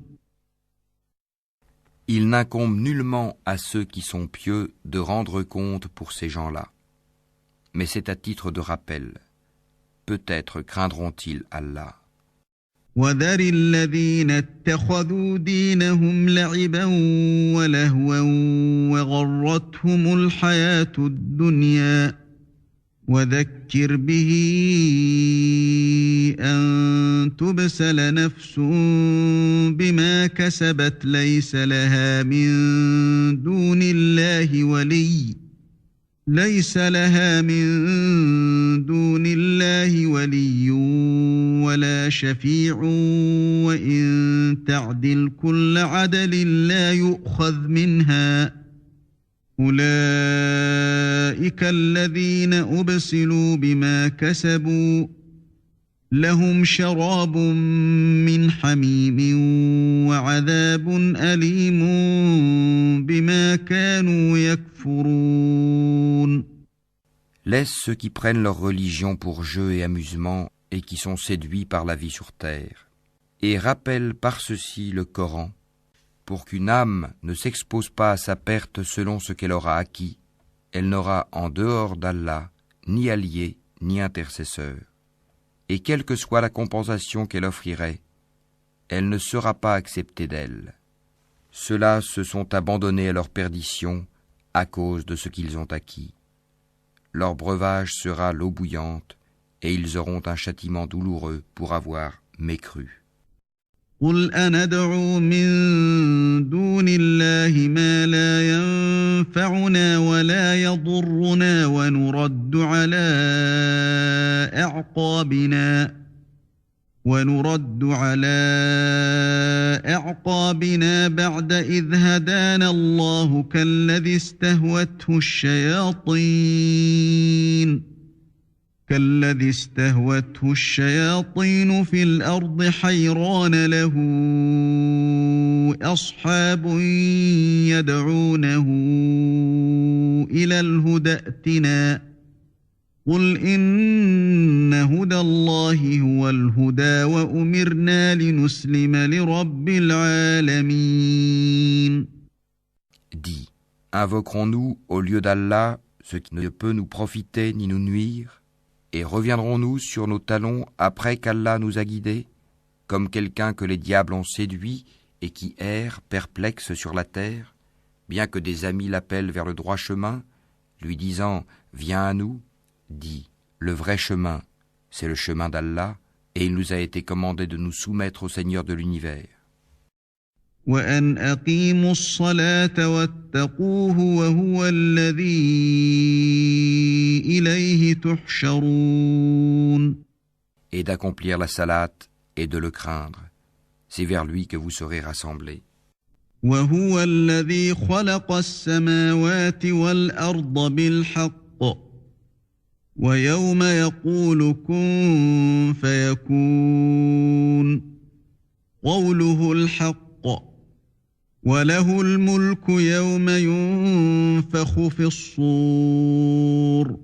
C: Il n'incombe nullement à ceux qui sont pieux de rendre compte pour ces gens-là. Mais c'est à titre de rappel. Peut-être craindront-ils Allah.
B: وذر الذين اتخذوا دينهم لعبا ولهوا وغرتهم الحياة الدنيا وذكر به أن تبسل نفس بما كسبت ليس لها من دون الله ولي ولا شفيع وإن تعدل كل عدل لا يؤخذ منها أولئك الذين أبسلوا بما كسبوا لهم شراب من حميم وعذاب أليم بما كانوا يكفرون.
C: Laisse ceux qui prennent leur religion pour jeu et amusement et qui sont séduits par la vie sur terre. Et rappelle par ceci le Coran, pour qu'une âme ne s'expose pas à sa perte selon ce qu'elle aura acquis. Elle n'aura en dehors d'Allah ni allié ni intercesseur. Et quelle que soit la compensation qu'elle offrirait, elle ne sera pas acceptée d'elle. Ceux-là se sont abandonnés à leur perdition à cause de ce qu'ils ont acquis. Leur breuvage sera l'eau bouillante, et ils auront un châtiment douloureux pour avoir mécru.
B: قل أندعو من دون الله ما لا ينفعنا ولا يضرنا ونرد على أعقابنا بعد إذ هدانا الله كالذي استهوته الشياطين في الأرض حيران له أصحاب يدعونه إلى الهدى ائتنا قل إن هدى الله هو الهدى وأمرنا لنسلم لرب العالمين.
C: Dis, invoquerons-nous au lieu d'Allah ce qui ne peut nous profiter ni nous nuire, et reviendrons-nous sur nos talons après qu'Allah nous a guidés, comme quelqu'un que les diables ont séduit et qui erre perplexe sur la terre, bien que des amis l'appellent vers le droit chemin, lui disant « Viens à nous », dit « Le vrai chemin, c'est le chemin d'Allah, et il nous a été commandé de nous soumettre au Seigneur de l'univers. »
B: وأن أقيموا الصلاة واتقوه وهو الذي إليه تحشرون.
C: Et d'accomplir la salate et de le craindre. C'est vers lui que vous serez rassemblés.
B: وهو الذي خلق السماوات والأرض بالحق ويوم يقول كن فيكون قوله الحق وله الملك يوم ينفخ في الصور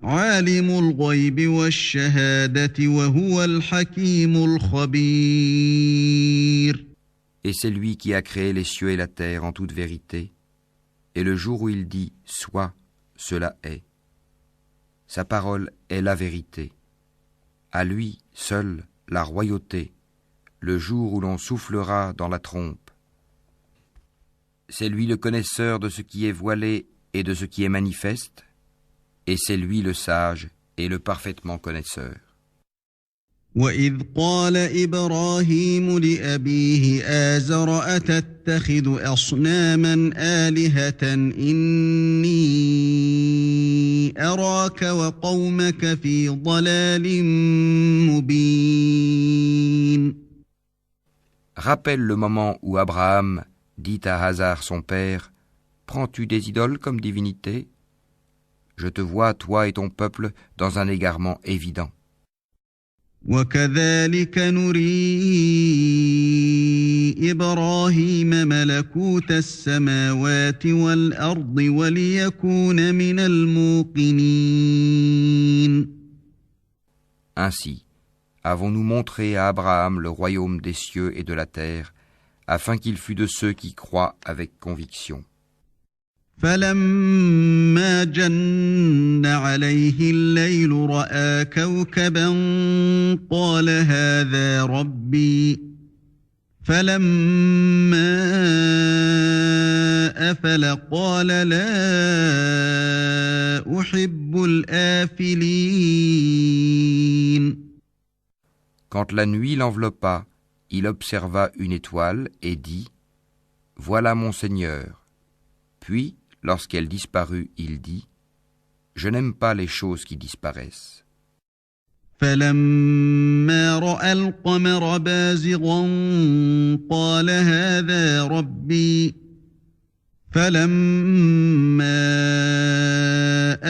B: عالم الغيب والشهادة وهو الحكيم الخبير.
C: Et c'est lui qui a créé les cieux et la terre en toute vérité, et le jour où il dit « Sois », cela est. Sa parole est la vérité. À lui seul la royauté, le jour où l'on soufflera dans la trompe. C'est lui le connaisseur de ce qui est voilé et de ce qui est manifeste, et c'est lui le sage et le parfaitement connaisseur.
B: وَإِذْ قَالَ إِبْرَاهِيمُ لِأَبِيهِ آزَرَ أَتَتَّخِذُ أَصْنَامًا آلِهَةً إِنِّي أَرَاكَ وَقَوْمَكَ فِي ضَلَالٍ مُبِينٍ.
C: Rappelle le moment où Abraham dit à Hazar son père, « Prends-tu des idoles comme divinité ? Je te vois, toi et ton peuple, dans un égarement évident. »
B: وَكَذَلِكَ نُرِي إِبْرَاهِيمَ مَلَكُوتَ السَّمَاوَاتِ وَالْأَرْضِ وَلِيَكُونَ مِنَ الْمُوقِنِينَ.
C: Ainsi, avons-nous montré à Abraham le royaume des cieux et de la terre, afin qu'il fût de ceux qui croient avec conviction.
B: فَلَمَّا جَنَّ عَلَيْهِ اللَّيْلُ رَأَىٰ كَوْكَبًا قَالَ هَٰذَا رَبِّي فَلَمَّا أَفَلَ قَالَ لَا أُحِبُّ الْآفِلِينَ.
C: Quand la nuit l'enveloppa, il observa une étoile et dit « Voilà mon Seigneur ». Puis, lorsqu'elle disparut, il dit « Je n'aime pas les choses qui disparaissent. »
B: فَلَمَّا رَأَى الْقَمَرَ بَازِغًا قَالَ هَٰذَا رَبِّي فَلَمَّا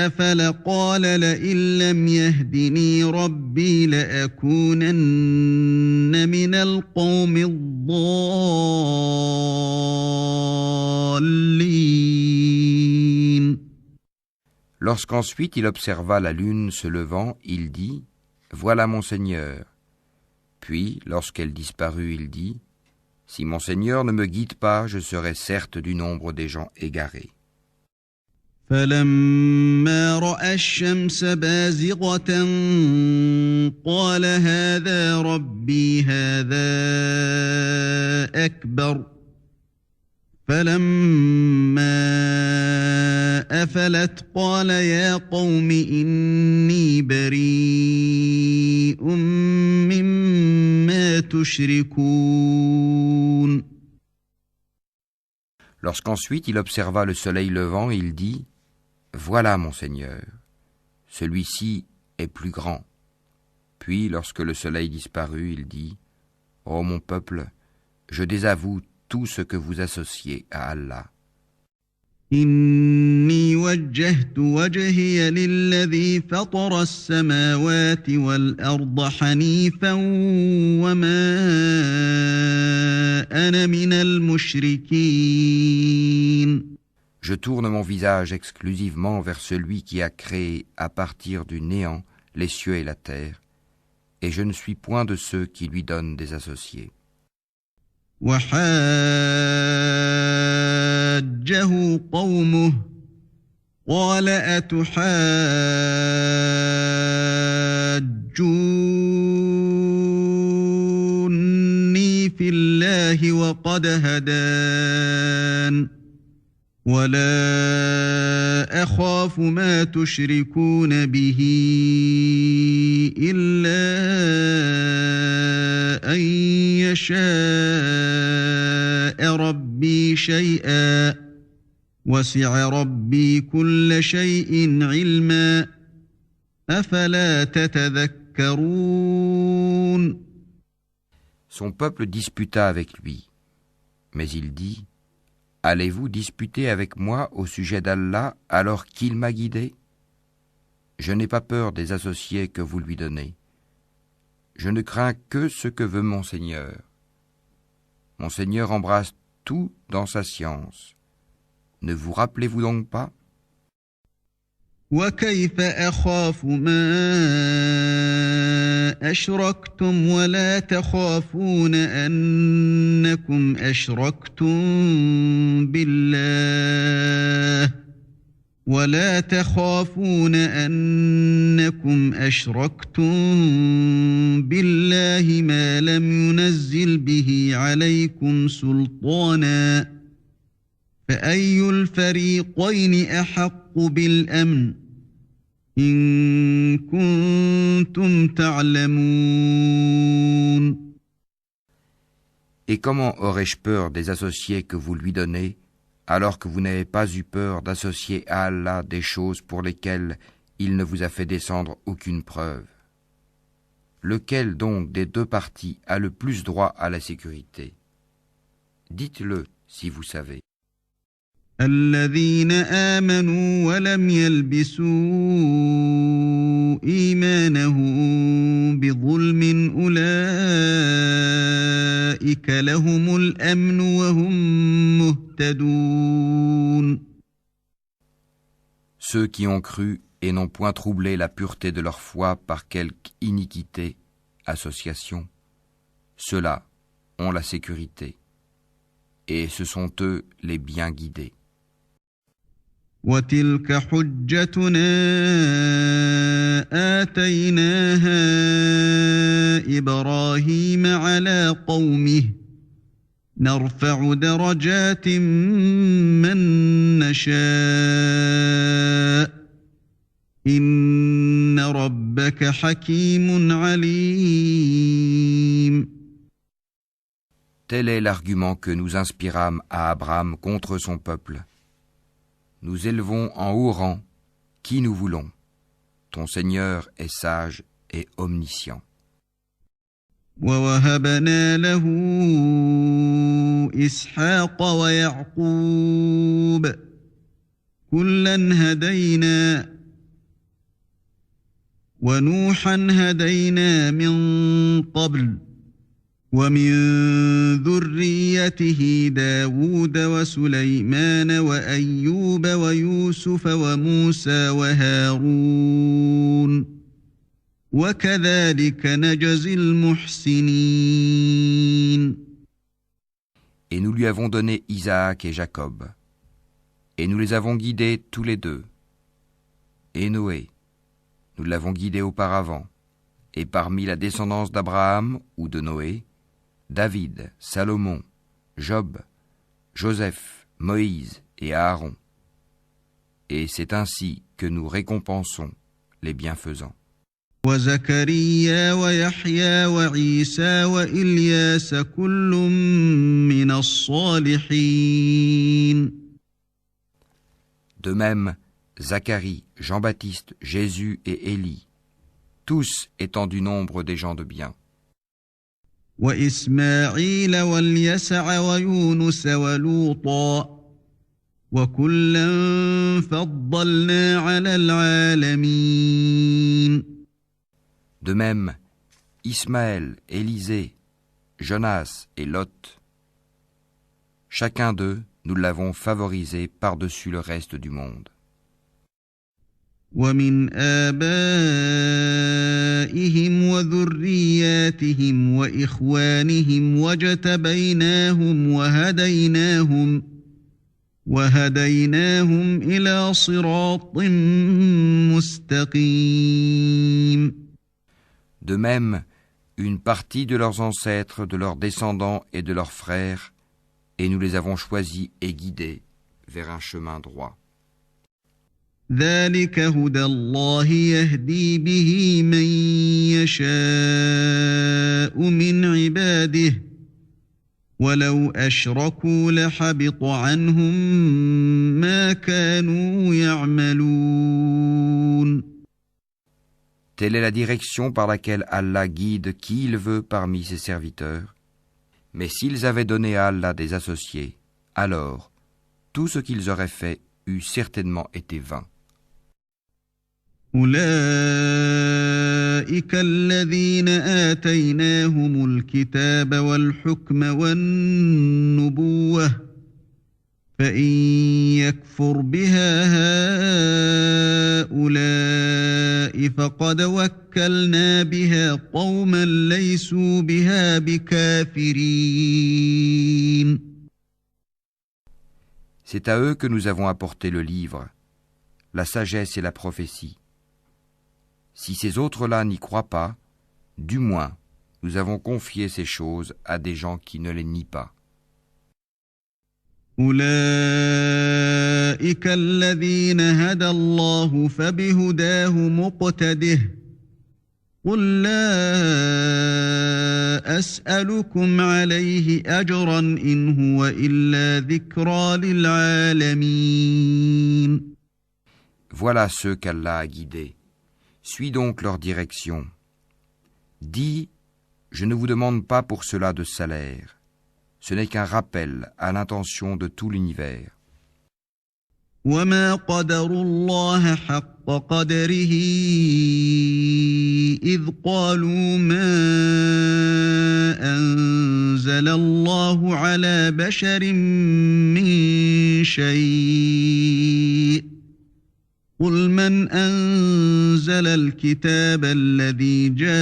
B: أَفَلَ قَالَ لَئِن لَّمْ يَهْدِنِي رَبِّي لَأَكُونَنَّ مِنَ الْقَوْمِ الضَّالِّينَ.
C: Lorsqu'ensuite il observa la lune se levant, il dit « Voilà mon Seigneur ». Puis, lorsqu'elle disparut, il dit « Si mon Seigneur ne me guide pas, je serai certes du nombre des gens égarés. »
B: فَلَمَّا رَأَى الشَّمْسَ بَازِغَةً قَالَ هَٰذَا رَبِّي هَٰذَا أَكْبَرُ فَلَمَّا أَفَلَتْ قَالَ يَا قَوْمِ إِنِّي بَرِيءٌ مِّمَّا تُشْرِكُونَ.
C: Lorsqu'ensuite il observa le soleil levant, il dit « Voilà mon Seigneur, celui-ci est plus grand. » Puis lorsque le soleil disparut, il dit « Ô mon peuple, je désavoue tout ce que vous associez à Allah. »
B: إِنِّي وَجَّهْتُ وَجْهِيَ لِلَّذِي فَطَرَ السَّمَاوَاتِ وَالْأَرْضَ حَنِيفًا وَمَا أَنَا مِنَ الْمُشْرِكِينَ.
C: Je tourne mon visage exclusivement vers celui qui a créé à partir du néant les cieux et la terre, et je ne suis point de ceux qui lui donnent des associés.
B: وَحَاجَّهُ قَوْمُهُ قَالَ أَتُحَاجُّونِّي فِي اللَّهِ وَقَدْ هَدَانِ وَلَا أَخَافُ مَا تُشْرِكُونَ بِهِ إِلَّا أَن يَشَاءَ رَبِّي شَيْئًا وَسِعَ رَبِّي كُلَّ شَيْءٍ عِلْمًا أَفَلَا تَتَذَكَّرُونَ.
C: Son peuple disputa avec lui, mais il dit « Allez-vous disputer avec moi au sujet d'Allah alors qu'il m'a guidé ? Je n'ai pas peur des associés que vous lui donnez. Je ne crains que ce que veut mon Seigneur. Mon Seigneur embrasse tout dans sa science. Ne vous rappelez-vous donc pas?
B: وكيف أخاف ما أشركتم ولا تخافون أنكم أشركتم بالله ما لم ينزل به عليكم سلطانا فأي الفريقين أحق بالأمن إن كنتم تعلمون.
C: Et comment aurais-je peur des associés que vous lui donnez, alors que vous n'avez pas eu peur d'associer à Allah des choses pour lesquelles il ne vous a fait descendre aucune preuve? Lequel donc des deux parties a le plus droit à la sécurité? Dites-le si vous savez.
B: الذين آمنوا ولم يلبسوا إيمانهم بظلم أولئك لهم الأمن وهم مهتدون.
C: Ceux qui ont cru et n'ont point troublé la pureté de leur foi par quelque iniquité, association, ceux-là ont la sécurité, et ce sont eux les bien guidés.
B: وتلك حجتنا آتيناها إبراهيم على قومه نرفع درجات من نشاء إن ربك حكيم عليم.
C: Tel est l'argument que nous inspirâmes à Abraham contre son peuple. Nous élevons en haut rang qui nous voulons. Ton Seigneur est sage et omniscient.
B: ووهبنا له إسحاق ويعقوب كلا هدينا ونوحا هدينا من قبل ومن ذريته داود وسليمان وأيوب ويوسف وموسى وهارون وكذلك نجزي المحسنين.
C: Et nous lui avons donné Isaac et Jacob, et nous les avons guidés tous les deux. Et Noé, nous l'avons guidé auparavant, et parmi la descendance d'Abraham ou de Noé, David, Salomon, Job, Joseph, Moïse et Aaron. Et c'est ainsi que nous récompensons les bienfaisants.
B: وزكريا ويحيى وعيسى وإلياس كل من الصالحين.
C: De même, Zacharie, Jean-Baptiste, Jésus et Élie, tous étant du nombre des gens de bien.
B: وإسماعيل واليسع ويونس ولوطا وكلا فضلنا على العالمين.
C: De même, Ismaël, Élisée, Jonas et Lot, chacun d'eux, nous l'avons favorisé par-dessus le reste du monde.
B: ومن آبائهم وذرياتهم وإخوانهم وجتبيناهم وهديناهم إلى صراط مستقيم.
C: De même, une partie de leurs ancêtres, de leurs descendants et de leurs frères, et nous les avons choisis et guidés vers un chemin droit.
B: ذلك هدى الله يهدي به من يشاء من عباده ولو أشركوا لحبط عنهم ما كانوا يعملون.
C: Telle est la direction par laquelle Allah guide qui il veut parmi ses serviteurs. Mais s'ils avaient donné à Allah des associés, alors tout ce qu'ils auraient fait eût certainement été vain.
B: أولئك الذين آتيناهم الكتاب والحكم والنبوة فإن يكفر بها هؤلاء فقد وكلنا بها قوما ليسوا بها بكافرين.
C: C'est à eux que nous avons apporté le livre, la sagesse et la prophétie. Si ces autres-là n'y croient pas, du moins, nous avons confié ces choses à des gens qui ne les nient pas.
B: أولئك الذين هدى الله فبهداه مقتده قل لا أسألكم عليه أجرا إن هو إلا ذكرى للعالمين.
C: Voilà ceux qu'Allah a guidés. Suis donc leur direction. Dis, je ne vous demande pas pour cela de salaire. Ce n'est qu'un rappel à l'intention de tout l'univers.
B: وما قدروا الله حق قدره إذ قالوا ما أنزل الله على بشر من شيء قل من أنزل الكتاب الذي جاء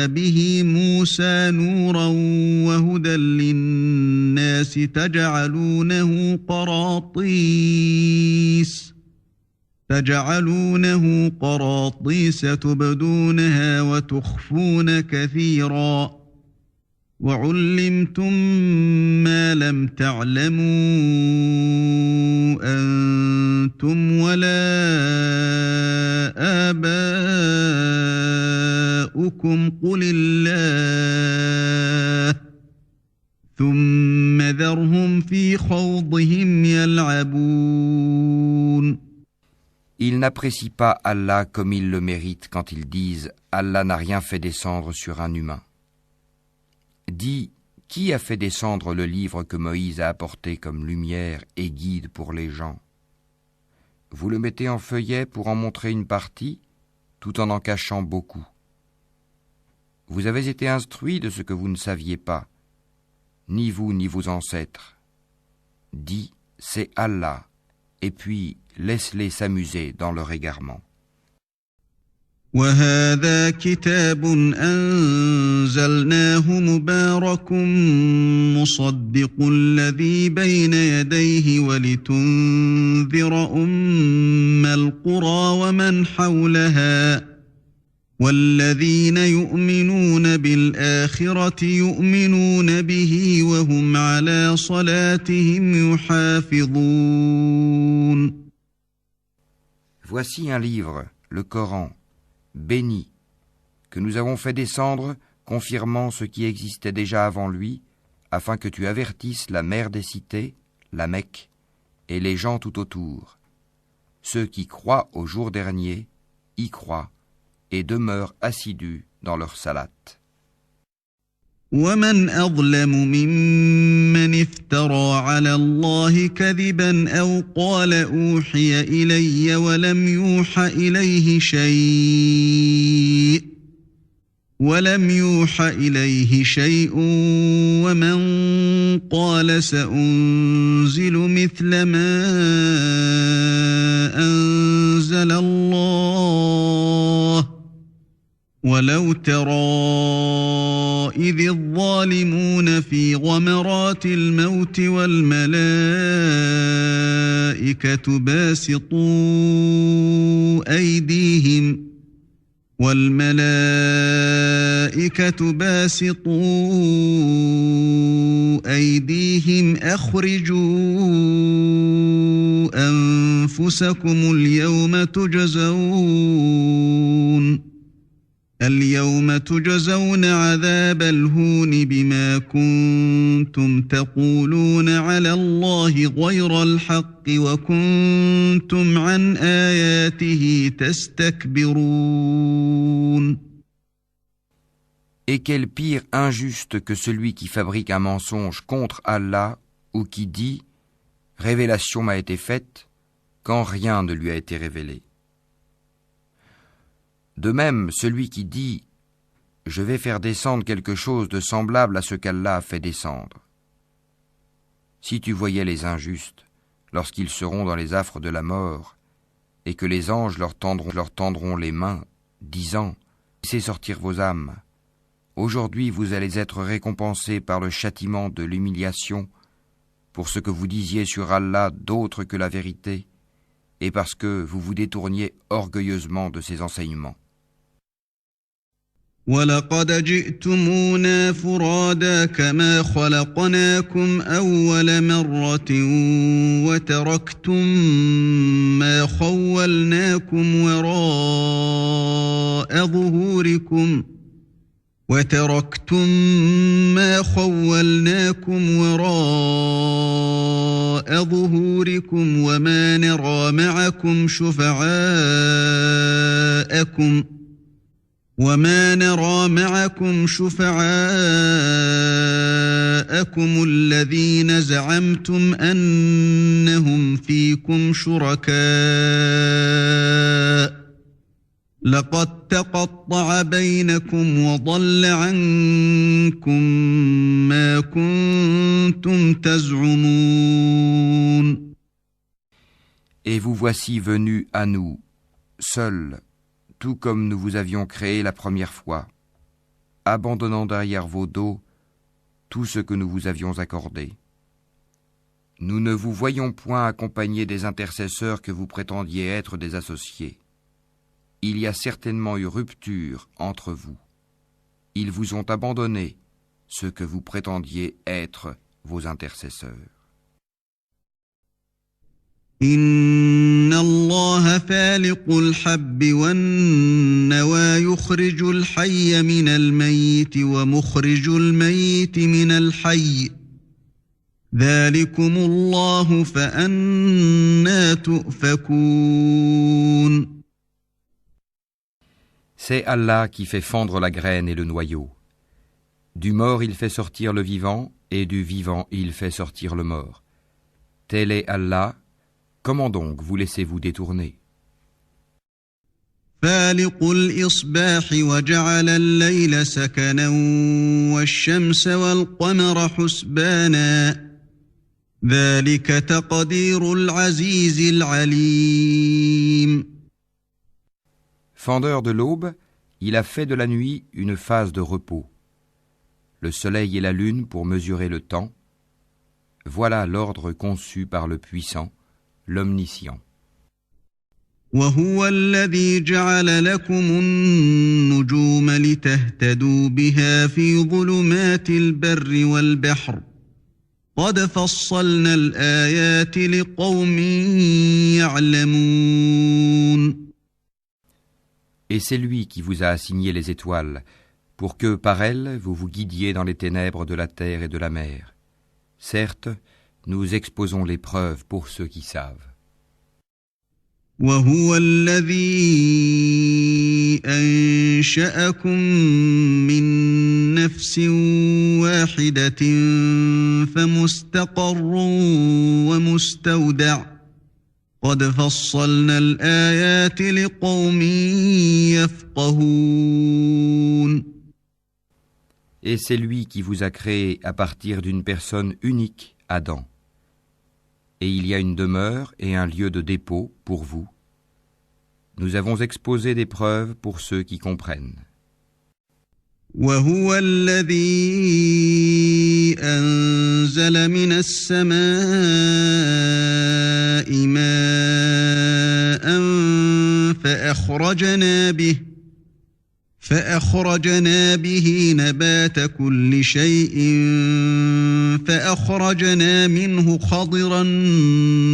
B: به موسى نورا وهدى للناس تجعلونه قراطيس تبدونها وتخفون كثيرا وعلمتم ما لم تعلموا أنتم ولا آباؤكم قل الله ثم ذرهم في خوضهم يلعبون.
C: Ils n'apprécient pas Allah comme ils le méritent quand ils disent « Allah n'a rien fait descendre sur un humain ». Dis, qui a fait descendre le livre que Moïse a apporté comme lumière et guide pour les gens? Vous le mettez en feuillet pour en montrer une partie, tout en cachant beaucoup. Vous avez été instruits de ce que vous ne saviez pas, ni vous ni vos ancêtres. Dis, c'est Allah, et puis laisse-les s'amuser dans leur égarement.
B: وهذا كتاب أنزلناه مبارك مصدق الذي بين يديه ولتنذر أم القرى ومن حولها والذين يؤمنون بالآخرة يؤمنون به وهم على صلاتهم يحافظون.
C: Voici un livre, le Coran, béni, que nous avons fait descendre, confirmant ce qui existait déjà avant lui, afin que tu avertisses la mère des cités, la Mecque, et les gens tout autour. Ceux qui croient au jour dernier y croient et demeurent assidus dans leur salate.
B: ومن أظلم ممن افترى على الله كذبا أو قال أوحي إلي ولم يوحى إليه شيء ومن قال سأنزل مثل ما أنزل الله ولو ترى إذ الظالمون في غمرات الموت والملائكة باسطوا أيديهم أخرجوا أنفسكم اليوم تجزون عذاب الهون بما كنتم تقولون على الله غير الحق وكنتم عن آياته تستكبرون.
C: Et quel pire injuste que celui qui fabrique un mensonge contre Allah ou qui dit « Révélation m'a été faite » quand rien ne lui a été révélé. De même, celui qui dit « Je vais faire descendre quelque chose de semblable à ce qu'Allah a fait descendre ». Si tu voyais les injustes, lorsqu'ils seront dans les affres de la mort, et que les anges leur tendront les mains, disant « Laissez sortir vos âmes. Aujourd'hui vous allez être récompensés par le châtiment de l'humiliation pour ce que vous disiez sur Allah d'autre que la vérité, et parce que vous vous détourniez orgueilleusement de ses enseignements. »
B: وَلَقَدْ جِئْتُمُونَا فُرَادَىٰ كَمَا خَلَقْنَاكُمْ أَوَّلَ مَرَّةٍ وَتَرَكْتُم مَّا خَوَّلْنَاكُمْ وَرَاءَ ظُهُورِكُمْ وَمَا نَرَىٰ مَعَكُمْ شُفَعَاءَكُمُ الَّذِينَ زَعَمْتُمْ أَنَّهُمْ فِيكُمْ شُرَكَاءُ لَقَدْ تَقَطَّعَ بَيْنَكُمْ وَضَلَّ عَنكُم مَّا كُنتُمْ تَزْعُمُونَ.
C: Et vous voici venus à nous, seuls, tout comme nous vous avions créé la première fois, abandonnant derrière vos dos tout ce que nous vous avions accordé. Nous ne vous voyons point accompagnés des intercesseurs que vous prétendiez être des associés. Il y a certainement eu rupture entre vous. Ils vous ont abandonné ce que vous prétendiez être vos intercesseurs.
B: Inna Allah faliqul habbi wan nawa yukhrijul hayya minal mayyiti wa mukhrijul mayyiti minal hayy. Dhalikumullahu fa anna tu'fakun.
C: C'est Allah qui fait fondre la graine et le noyau. Du mort il fait sortir le vivant, et du vivant il fait sortir le mort. Tel est Allah. Comment donc vous laissez-vous détourner?
B: فالق الإصباح وجعل الليل سكنا والشمس والقمر حسبانا ذلك تقدير العزيز العليم.
C: Fendeur de l'aube, il a fait de la nuit une phase de repos. Le soleil et la lune pour mesurer le temps. Voilà l'ordre conçu par le puissant, l'omniscient.
B: وهو الذي جعل لكم النجوم لتهتدوا بها في ظلمات البر والبحر قد فصلنا الآيات لقوم يعلمون.
C: Et c'est lui qui vous a assigné les étoiles, pour que par elles vous vous guidiez dans les ténèbres de la terre et de la mer. Certes, nous exposons les preuves pour ceux qui savent.
B: وهو الذي أنشأكم من نفس واحدة فمستقر ومستودع قد فصلنا الآيات لقوم يفقهون.
C: Et c'est lui qui vous a créé à partir d'une personne unique, Adam. Et il y a une demeure et un lieu de dépôt pour vous. Nous avons exposé des preuves pour ceux qui comprennent.
B: وهو الذي أنزل من السماء ماء فأخرجنا به نبات كل شيء فأخرجنا منه خضرا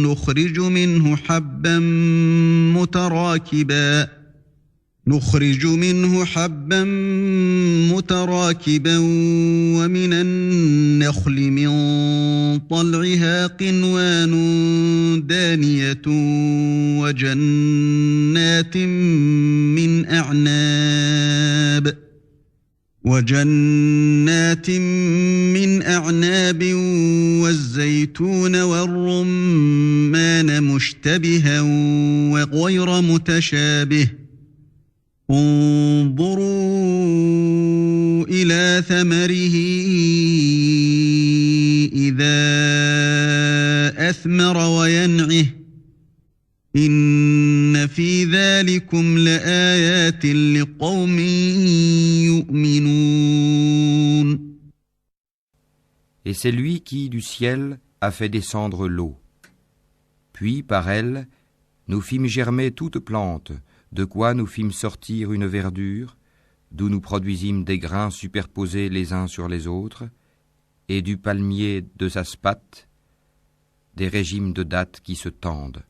B: نخرج منه حبا متراكبا ومن النخل من طلعها قنوان دانية وجنات من أعناب والزيتون والرمان مشتبها وغير متشابه انظروا إلى ثمره إذا أثمر وينعه إن في ذلكم لآيات لقوم يؤمنون.
C: Et c'est lui qui, du ciel, a fait descendre l'eau. Puis, par elle, nous fîmes germer toute plante, de quoi nous fîmes sortir une verdure, d'où nous produisîmes des grains superposés les uns sur les autres, et du palmier de sa spate, des régimes de dattes qui se tendent,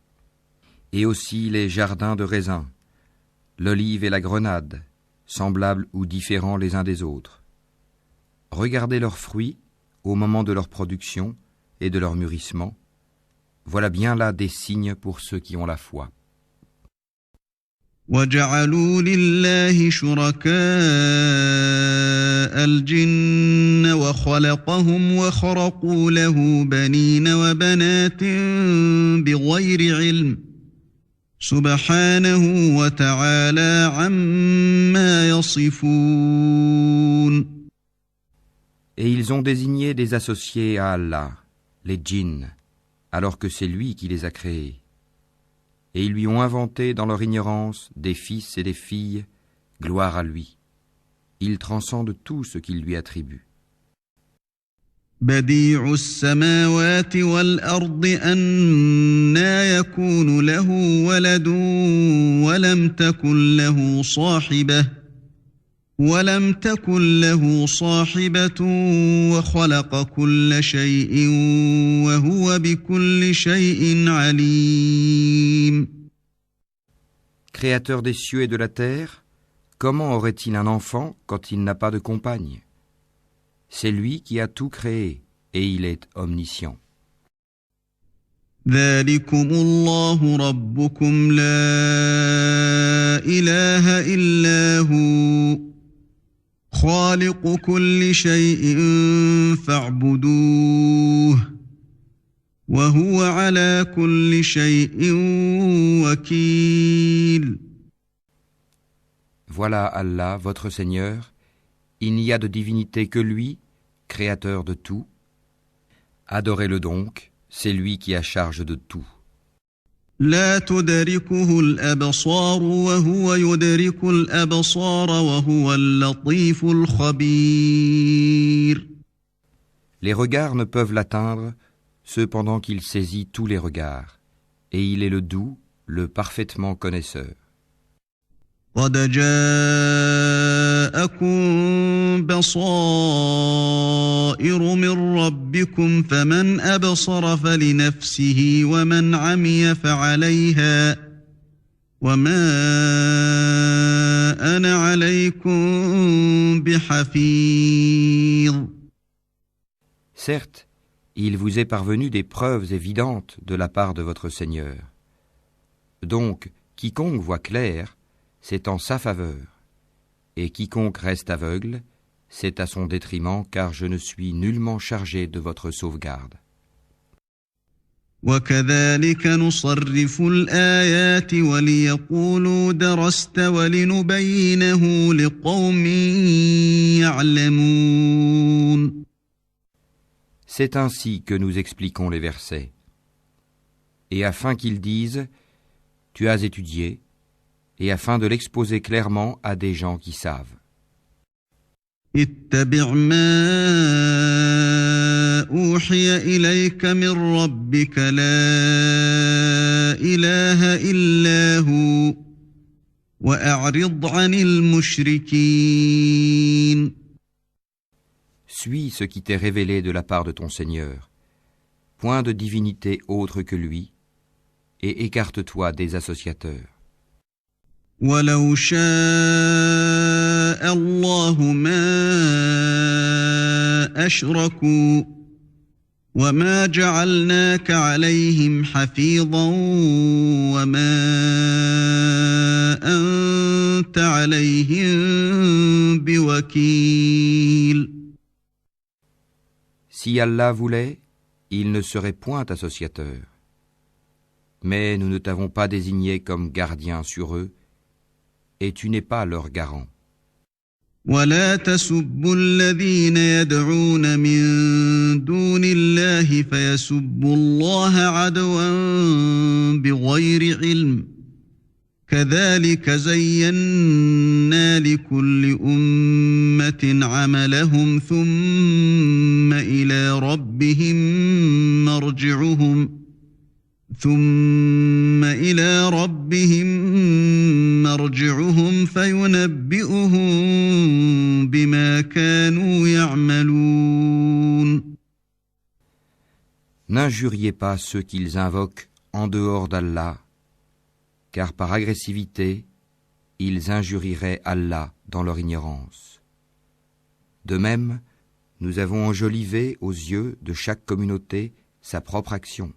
C: et aussi les jardins de raisins, l'olive et la grenade, semblables ou différents les uns des autres. Regardez leurs fruits au moment de leur production et de leur mûrissement. Voilà bien là des signes pour ceux qui ont la foi.
B: وَجَعَلُوا لِلَّهِ شُرَكَاءَ الْجِنَّ وَخَلَقَهُمْ وَخَرَقُوا لَهُ بَنِينَ وَبَنَاتٍ بِغَيْرِ عِلْمٍ سُبْحَانَهُ وَتَعَالَى عَمَّا يَصِفُونَ.
C: Et ils ont désigné des associés à Allah, les djinns, alors que c'est lui qui les a créés. Et ils lui ont inventé dans leur ignorance des fils et des filles, gloire à lui. Il transcende tout ce qu'il lui attribue.
B: بديع السماوات والأرض أنى يكون له ولد ولم تكن له صاحبة وخلق كل شيء وهو بكل شيء عليم.
C: Créateur des cieux et de la terre, comment aurait-il un enfant quand il n'a pas de compagne? C'est lui qui a tout créé et il est omniscient.
B: ذلكم الله ربكم لا إله إلا هو خالق كل شيء فاعبدوه وهو على كل شيء وكيل.
C: Voilà Allah, votre Seigneur, il n'y a de divinité que lui, créateur de tout. Adorez-le donc, c'est lui qui a charge de tout.
B: لا تدركه الأبصار وهو يدرك الأبصار وهو اللطيف الخبير.
C: Les regards ne peuvent l'atteindre, cependant qu'il saisit tous les regards, et il est le doux, le parfaitement connaisseur.
B: قد جاءكم بصائر من ربكم فمن أبصر فلنفسه ومن عمي فعليها وما أنا عليكم بحفيظ.
C: Certes, il vous est parvenu des preuves évidentes de la part de votre Seigneur. Donc, quiconque voit clair, c'est en sa faveur, et quiconque reste aveugle, c'est à son détriment, car je ne suis nullement chargé de votre sauvegarde.
B: وَكَذَلِكَ نُصَرِّفُ الْآيَاتِ وَلِيَقُولُوا دَرَسْتَ وَلِنُبَيِّنَهُ لِقَوْمٍ يَعْلَمُونَ.
C: C'est ainsi que nous expliquons les versets. Et afin qu'ils disent « Tu as étudié », et afin de l'exposer clairement à des gens qui savent.
B: اتبع ما أوحي إليك من ربك لا إله إلا هو وأعرض عن المشركين.
C: Suis ce qui t'est révélé de la part de ton Seigneur. Point de divinité autre que lui, et écarte-toi des associateurs.
B: ولو شاء الله ما أشركوا وما جعلناك عليهم حفيظا وما أنت عليهم بوكيل.
C: Si Allah voulait, il ne serait point associateur. Mais nous ne t'avons pas désigné comme gardien sur eux, et tu n'es pas leur garant.
B: ولا تسبوا الذين يدعون من دون الله فيسبوا الله عدوا بغير علم كذلك زينا لكل أمة عملهم ثم إلى ربهم مرجعهم فينبئهم بما كانوا يعملون.
C: N'injuriez pas ceux qu'ils invoquent en dehors d'Allah, car par agressivité, ils injurieraient Allah dans leur ignorance. De même, nous avons enjolivé aux yeux de chaque communauté sa propre action.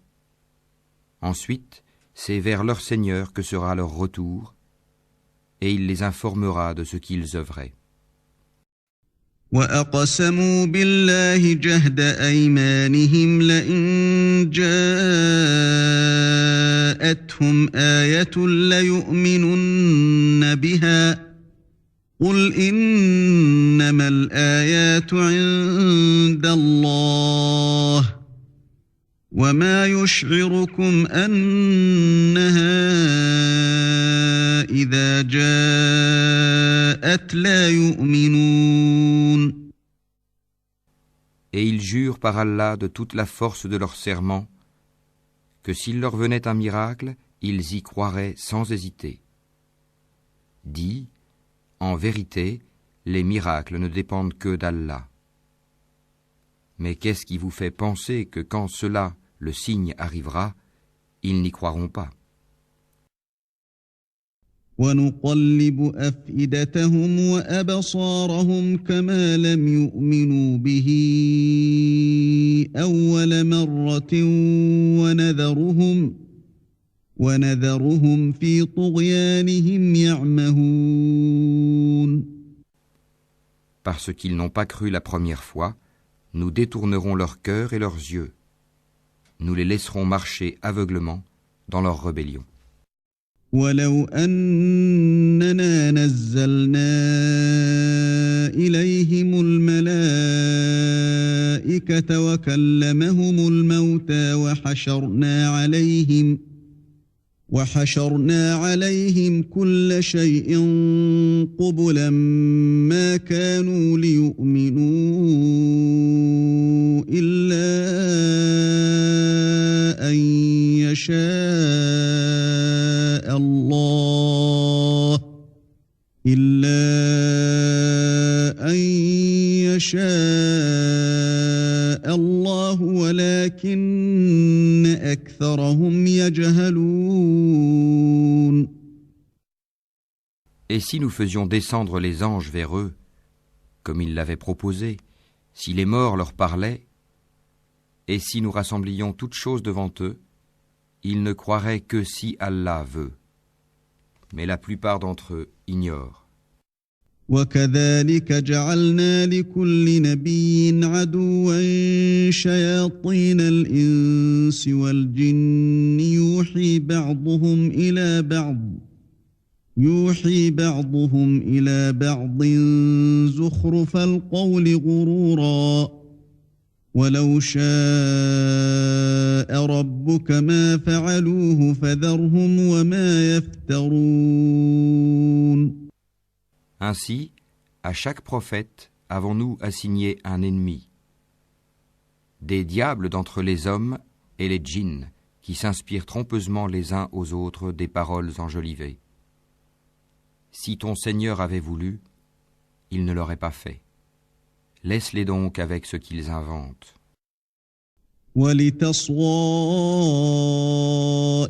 C: Ensuite, c'est vers leur Seigneur que sera leur retour, et il les informera de ce qu'ils œuvraient.
B: وَأَقْسَمُوا بِاللَّهِ جَهْدَ أَيْمَانِهِمْ لَئِن جَاءَتْهُمْ آيَةٌ لَيُؤْمِنُنَّ بِهَا قُلْ إِنَّمَا الْآيَاتُ عِندَ اللَّهِ وَمَا يُشْعِرُكُمْ أَنَّهَا إِذَا جَاءَتْ لَا يُؤْمِنُونَ.
C: Et ils jurent par Allah de toute la force de leur serment que s'il leur venait un miracle, ils y croiraient sans hésiter. Dis, en vérité, les miracles ne dépendent que d'Allah. Mais qu'est-ce qui vous fait penser que quand cela, le signe, arrivera, ils n'y croiront pas?
B: وَنُقَلِّبُ أَفْئِدَتَهُمْ وَأَبْصَارَهُمْ كَمَا لَمْ يُؤْمِنُوا بِهِ أَوَّلَ مَرَّةٍ وَنَذَرُهُمْ فِي طُغْيَانِهِمْ يَعْمَهُونَ.
C: Parce qu'ils n'ont pas cru la première fois, nous détournerons leur cœur et leurs yeux. Nous les laisserons marcher aveuglement dans leur rébellion.
B: وَلَوْ أَنَّنَا نَزَّلْنَا إِلَيْهِمُ الْمَلَائِكَةَ وَكَلَّمَهُمُ الْمَوْتَى وَحَشَرْنَا عَلَيْهِمْ كُلَّ شَيْءٍ قُبُلًا مَا كَانُوا لِيُؤْمِنُوا إِلَّا أَن يشاء الله ولكن أكثرهم يجهلون.
C: Et si nous faisions descendre les anges vers eux, comme ils l'avaient proposé, si les morts leur parlaient, et si nous rassemblions toutes choses devant eux, ils ne croiraient que si Allah veut. Mais la plupart d'entre eux ignorent.
B: وَكَذَلِكَ جَعَلْنَا لِكُلِّ نَبِيٍّ عَدُوًّا شَيَاطِينَ الْإِنسِ وَالْجِنِّ يُوحِي بَعْضُهُمْ إِلَى بَعْضٍ زُخْرُفَ الْقَوْلِ غُرُورًا وَلَوْ شَاءَ رَبُّكَ مَا فَعَلُوهُ فَذَرْهُمْ وَمَا يَفْتَرُونَ.
C: Ainsi, à chaque prophète avons-nous assigné un ennemi. Des diables d'entre les hommes et les djinns qui s'inspirent trompeusement les uns aux autres des paroles enjolivées. Si ton Seigneur avait voulu, il ne l'aurait pas fait. Laisse-les donc avec ce qu'ils inventent.
B: وَلِتَصْغَىٰ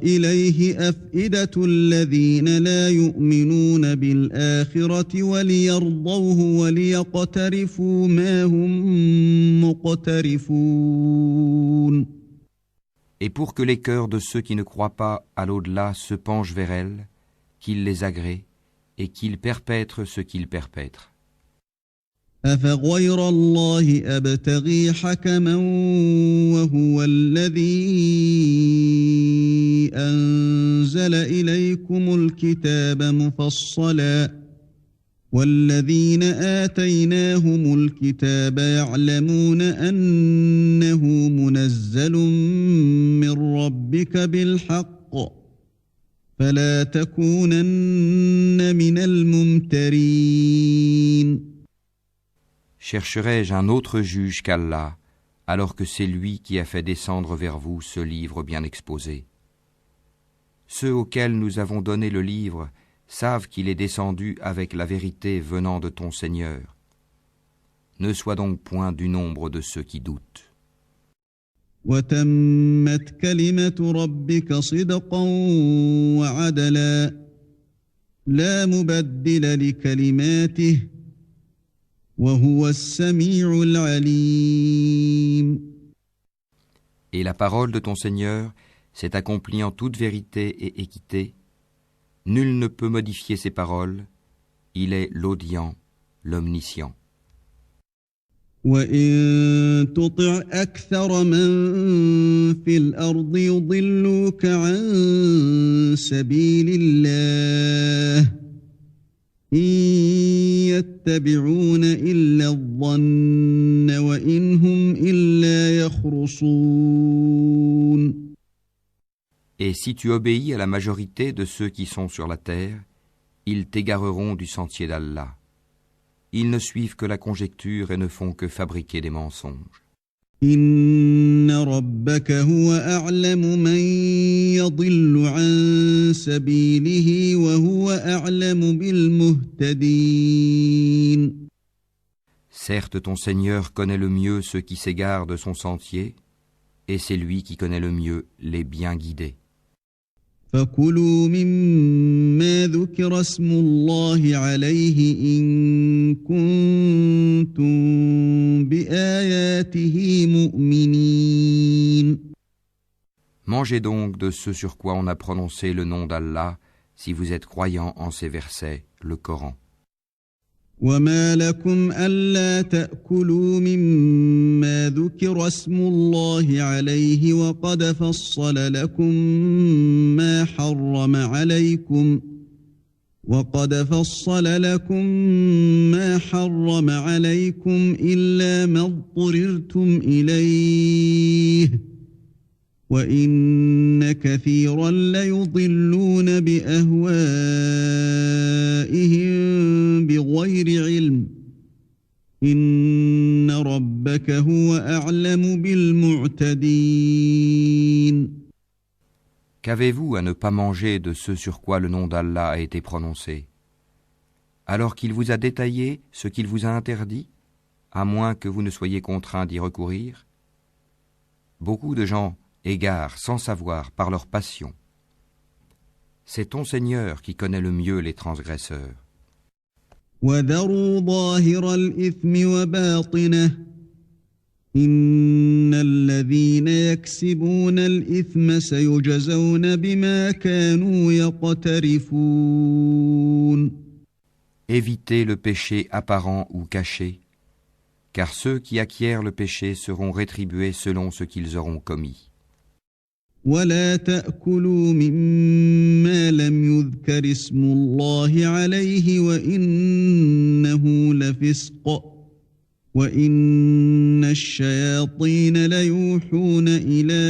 B: إِلَيْهِ أَفْئِدَةُ الَّذِينَ لَا يُؤْمِنُونَ بِالْآخِرَةِ وَلِيَرْضَوْهُ وَلِيَقْتَرِفُوا مَا هُمْ مُقْتَرِفُونَ.
C: Et pour que les cœurs de ceux qui ne croient pas à l'au-delà se penchent vers elle, qu'ils les agréent et qu'ils perpètrent ce qu'ils perpètrent.
B: أَفَغَيْرَ اللَّهِ أَبْتَغِي حَكَمًا وَهُوَ الَّذِي أَنزَلَ أنزل إليكم الكتاب مفصلا والذين آتيناهم الكتاب يعلمون أنه منزل من ربك بالحق فلا تكونن من الممترين.
C: Chercherai-je un autre juge qu'Allah, alors que c'est lui qui a fait descendre vers vous ce livre bien exposé? Ceux auxquels nous avons donné le livre savent qu'il est descendu avec la vérité venant de ton Seigneur. Ne sois donc point du nombre de ceux qui doutent.
B: وتمت كلمة ربك صدقا وعدلا لا مبدل لكلماته وهو السميع العليم.
C: Et la parole de ton Seigneur s'est accomplie en toute vérité et équité. Nul ne peut modifier ses paroles. Il est l'audient, l'omniscient.
B: وَإِن تُطِعْ أَكْثَرَ مَن فِي الْأَرْضِ يُضِلُّوكَ عَن سَبِيلِ اللَّهِ إِن يَتَّبِعُونَ إِلَّا الظَّنَّ وَإِنْ هُمْ إِلَّا يَخْرُصُونَ.
C: Et si tu obéis à la majorité de ceux qui sont sur la terre, ils t'égareront du sentier d'Allah. Ils ne suivent que la conjecture et ne font que fabriquer des mensonges.
B: إِنَّ رَبَّكَ هُوَ أَعْلَمُ مَن يَضِلُّ عَن سَبِيلِهِ وَهُوَ أَعْلَمُ بِالْمُهْتَدِينَ.
C: Certes, ton Seigneur connaît le mieux ceux qui s'égarent de son sentier, et c'est lui qui connaît le mieux les bien guidés.
B: فَكُلُوا مِمَّا ذُكِرَ اسْمُ اللَّهِ عَلَيْهِ إِن كُنتُم بِآيَاتِهِ مُؤْمِنِينَ.
C: Mangez donc de ce sur quoi on a prononcé le nom d'Allah, si vous êtes croyants en ces versets, le Coran.
B: وَمَا لَكُمْ أَلَّا تَأْكُلُوا مِمَّا ذُكِرَ اسْمُ اللَّهِ عَلَيْهِ وَقَدْ فَصَّلَ لَكُم مَّا حَرَّمَ عَلَيْكُمْ إِلَّا مَا اضْطُرِرْتُمْ إِلَيْهِ وَإِنَّ كَثِيرًا لَيُضِلُّونَ بِأَهْوَائِهِم بِغَيْرِ عِلْمٍ إِنَّ رَبَّكَ هُوَ أَعْلَمُ بِالْمُعْتَدِينَ.
C: Qu'avez-vous à ne pas manger de ce sur quoi le nom d'Allah a été prononcé, alors qu'il vous a détaillé ce qu'il vous a interdit, à moins que vous ne soyez contraints d'y recourir? Beaucoup de gens égarent sans savoir par leur passion. C'est ton Seigneur qui connaît le mieux les transgresseurs.
B: وَذَرُوا ظَاهِرَ الْإِثْمِ وَبَاطِنَهُ إِنَّ الَّذِينَ يَكْسِبُونَ الْإِثْمَ سَيُجْزَوْنَ بِمَا كَانُوا يَقْتَرِفُونَ.
C: Évitez le péché apparent ou caché, car ceux qui acquièrent le péché seront rétribués selon ce qu'ils auront commis.
B: ولا تأكلوا مما لم يذكر اسم الله عليه وإنه لفسق وإن الشياطين ليوحون إلى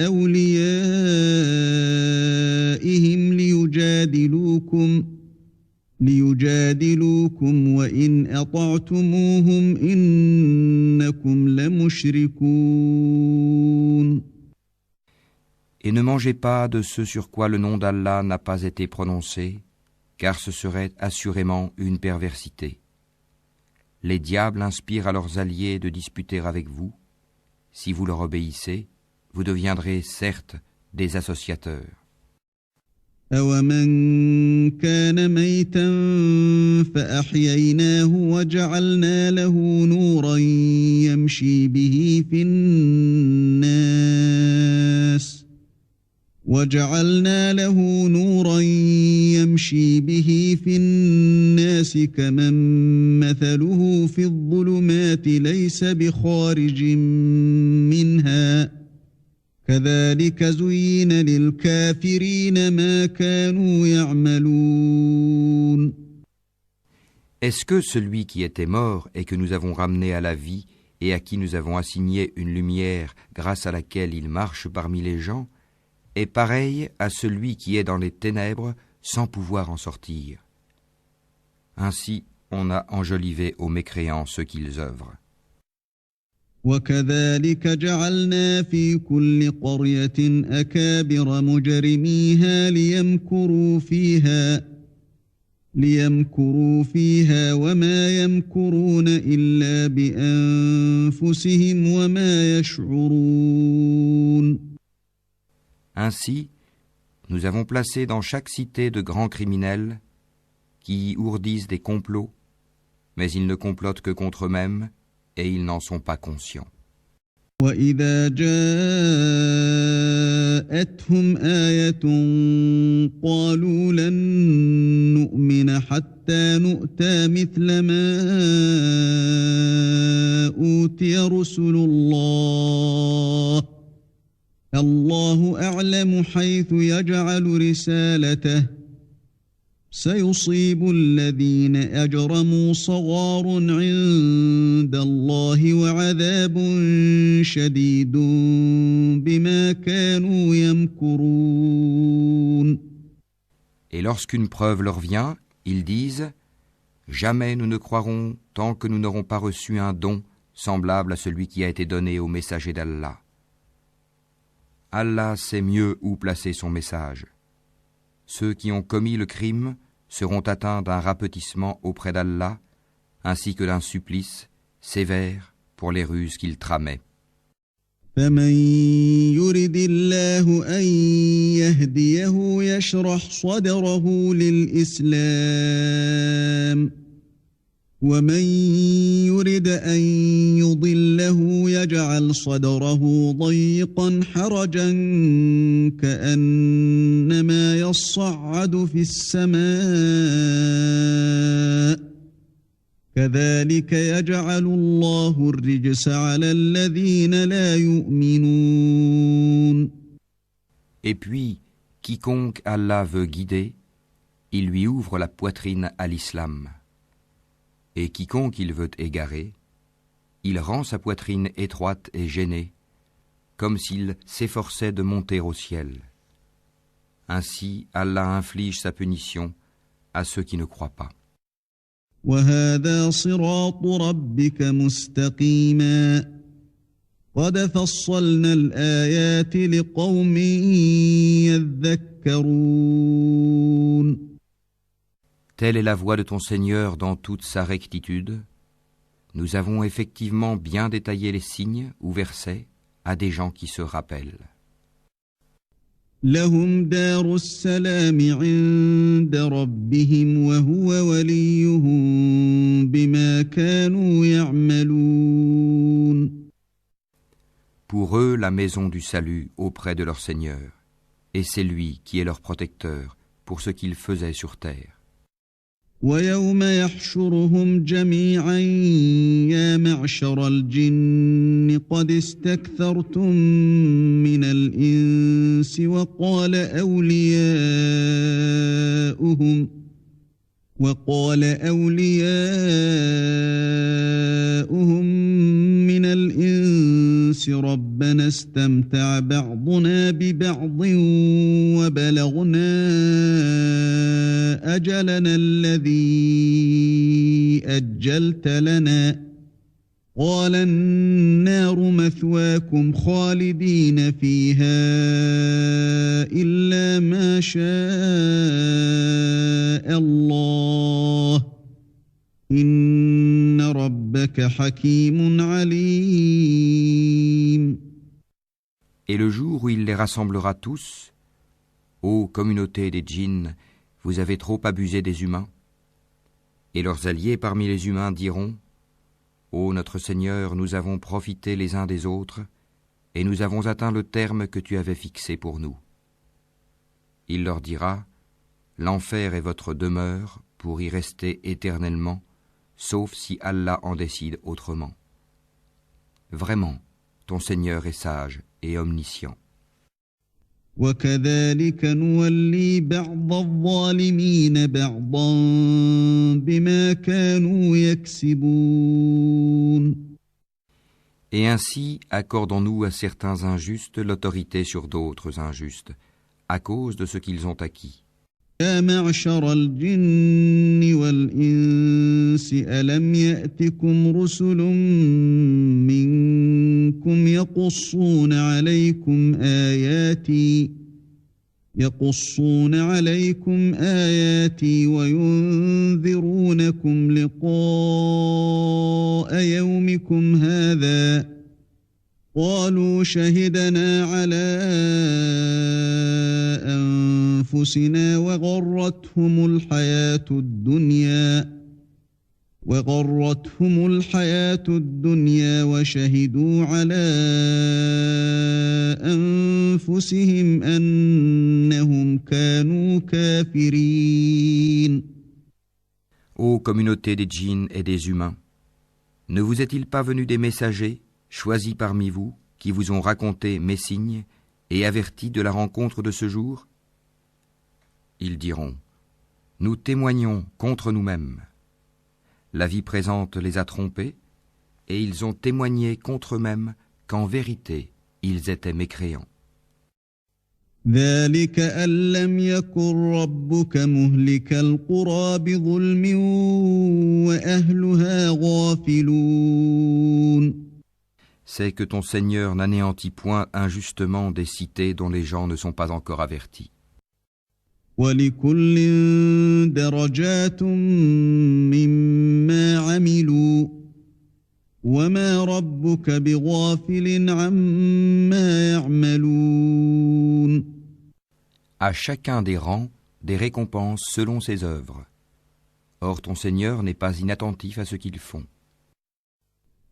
B: أوليائهم ليجادلوكم وإن أطعتموهم إنكم لمشركون.
C: Et ne mangez pas de ce sur quoi le nom d'Allah n'a pas été prononcé, car ce serait assurément une perversité. Les diables inspirent à leurs alliés de disputer avec vous. Si vous leur obéissez, vous deviendrez certes des associateurs.
B: أَوَمَنْ كَانَ مَيْتًا فَأَحْيَيْنَاهُ وَجَعَلْنَا لَهُ نُورًا يَمْشِي بِهِ فِي النَّاسِ كَمَن مَّثَلُهُ فِي الظُّلُمَاتِ لَيْسَ بِخَارِجٍ مِّنْهَا كذلك زين للكافرين ما كانوا يعملون.
C: Est-ce que celui qui était mort et que nous avons ramené à la vie et à qui nous avons assigné une lumière grâce à laquelle il marche parmi les gens, est pareil à celui qui est dans les ténèbres sans pouvoir en sortir? Ainsi, on a enjolivé aux mécréants ce qu'ils œuvrent.
B: وكذلك جعلنا في كل قرية أكابر مجرميها ليمكروا فيها وما يمكرون إلا بأنفسهم وما يشعرون.
C: Ainsi, nous avons placé dans chaque cité de grands criminels qui y ourdissent des complots, mais ils ne complotent que contre eux-mêmes et ils n'en sont pas conscients.
B: وإذا جاءتهم آية قالوا لن نؤمن حتى نؤتى مثل ما أوتي رسل الله أعلم حيث يجعل رسالته سيصيب الذين أجرموا صغار عند الله وعذاب شديد بما كانوا يمكرون.
C: Et lorsqu'une preuve leur vient, ils disent « Jamais nous ne croirons tant que nous n'aurons pas reçu un don semblable à celui qui a été donné au messager d'Allah. Allah sait mieux où placer son message. Ceux qui ont commis le crime seront atteints d'un rapetissement auprès d'Allah, ainsi que d'un supplice sévère pour les ruses qu'ils tramaient.
B: فمن يرد الله أن يهديه يشرح صدره للإسلام ومن يرد أن يضله يجعل صدره ضيقا حرجا كأنما يصعد في السماء كذلك يجعل الله الرجس على الذين لا يؤمنون.
C: Et puis, quiconque Allah veut guider, il lui ouvre la poitrine à l'islam. Et quiconque il veut égarer, il rend sa poitrine étroite et gênée, comme s'il s'efforçait de monter au ciel. Ainsi, Allah inflige sa punition à ceux qui ne croient pas.
B: وهذا صراط ربك مستقيما قد فصلنا الآيات لقوم يذكرون.
C: Telle est la voie de ton Seigneur dans toute sa rectitude. Nous avons effectivement bien détaillé les signes ou versets à des gens qui se rappellent.
B: لهم دار السلام عند ربهم وهو وليهم بما كانوا يعملون.
C: Pour eux, la maison du salut auprès de leur Seigneur, et c'est lui qui est leur protecteur pour ce qu'ils faisaient sur terre.
B: ويوم يحشرهم جميعا يا معشر الجن قد استكثرتم من الإنس وقال أولياؤهم من الإنس ربنا استمتع بعضنا ببعض وبلغنا أجلنا الذي أجلت لنا قال النار مثواكم خالدين فيها إلا ما شاء الله إن ربك حكيم عليم.
C: Et le jour où il les rassemblera tous, ô communauté des djinns, vous avez trop abusé des humains. Et leurs alliés parmi les humains diront, ô notre Seigneur, nous avons profité les uns des autres, et nous avons atteint le terme que tu avais fixé pour nous. Il leur dira, l'enfer est votre demeure pour y rester éternellement, sauf si Allah en décide autrement. Vraiment, ton Seigneur est sage et omniscient.
B: وكذلك نولي بعض الظالمين بعضا بما كانوا يكسبون.
C: Et ainsi accordons-nous à certains injustes l'autorité sur d'autres injustes, à cause de ce qu'ils ont acquis.
B: يا معشر الجن والإنس ألم يأتكم رسل منكم يقصون عليكم آياتي وينذرونكم لقاء يومكم هذا قالوا شهدنا على أنفسنا وغرتهم الحياة الدنيا وشهدوا على أنفسهم أنهم كانوا كافرين.
C: Ô communauté des djinns et des humains, ne vous est-il pas venu des messagers choisis parmi vous, qui vous ont raconté mes signes et avertis de la rencontre de ce jour? Ils diront: nous témoignons contre nous-mêmes. La vie présente les a trompés, et ils ont témoigné contre eux-mêmes qu'en vérité, ils étaient mécréants.
B: ذلك أن لم يكن ربك مهلك القرى بظلم وأهلها غافلون.
C: C'est que ton Seigneur n'anéantit point injustement des cités dont les gens ne sont pas encore avertis.
B: وَلِكُلٍّ دَرَجَاتٌ مِّمَّا عَمِلُوا وَمَا رَبُّكَ بِغَافِلٍ عَمَّا يَعْمَلُونَ.
C: À chacun des rangs, des récompenses selon ses œuvres. Or ton Seigneur n'est pas inattentif à ce qu'ils font.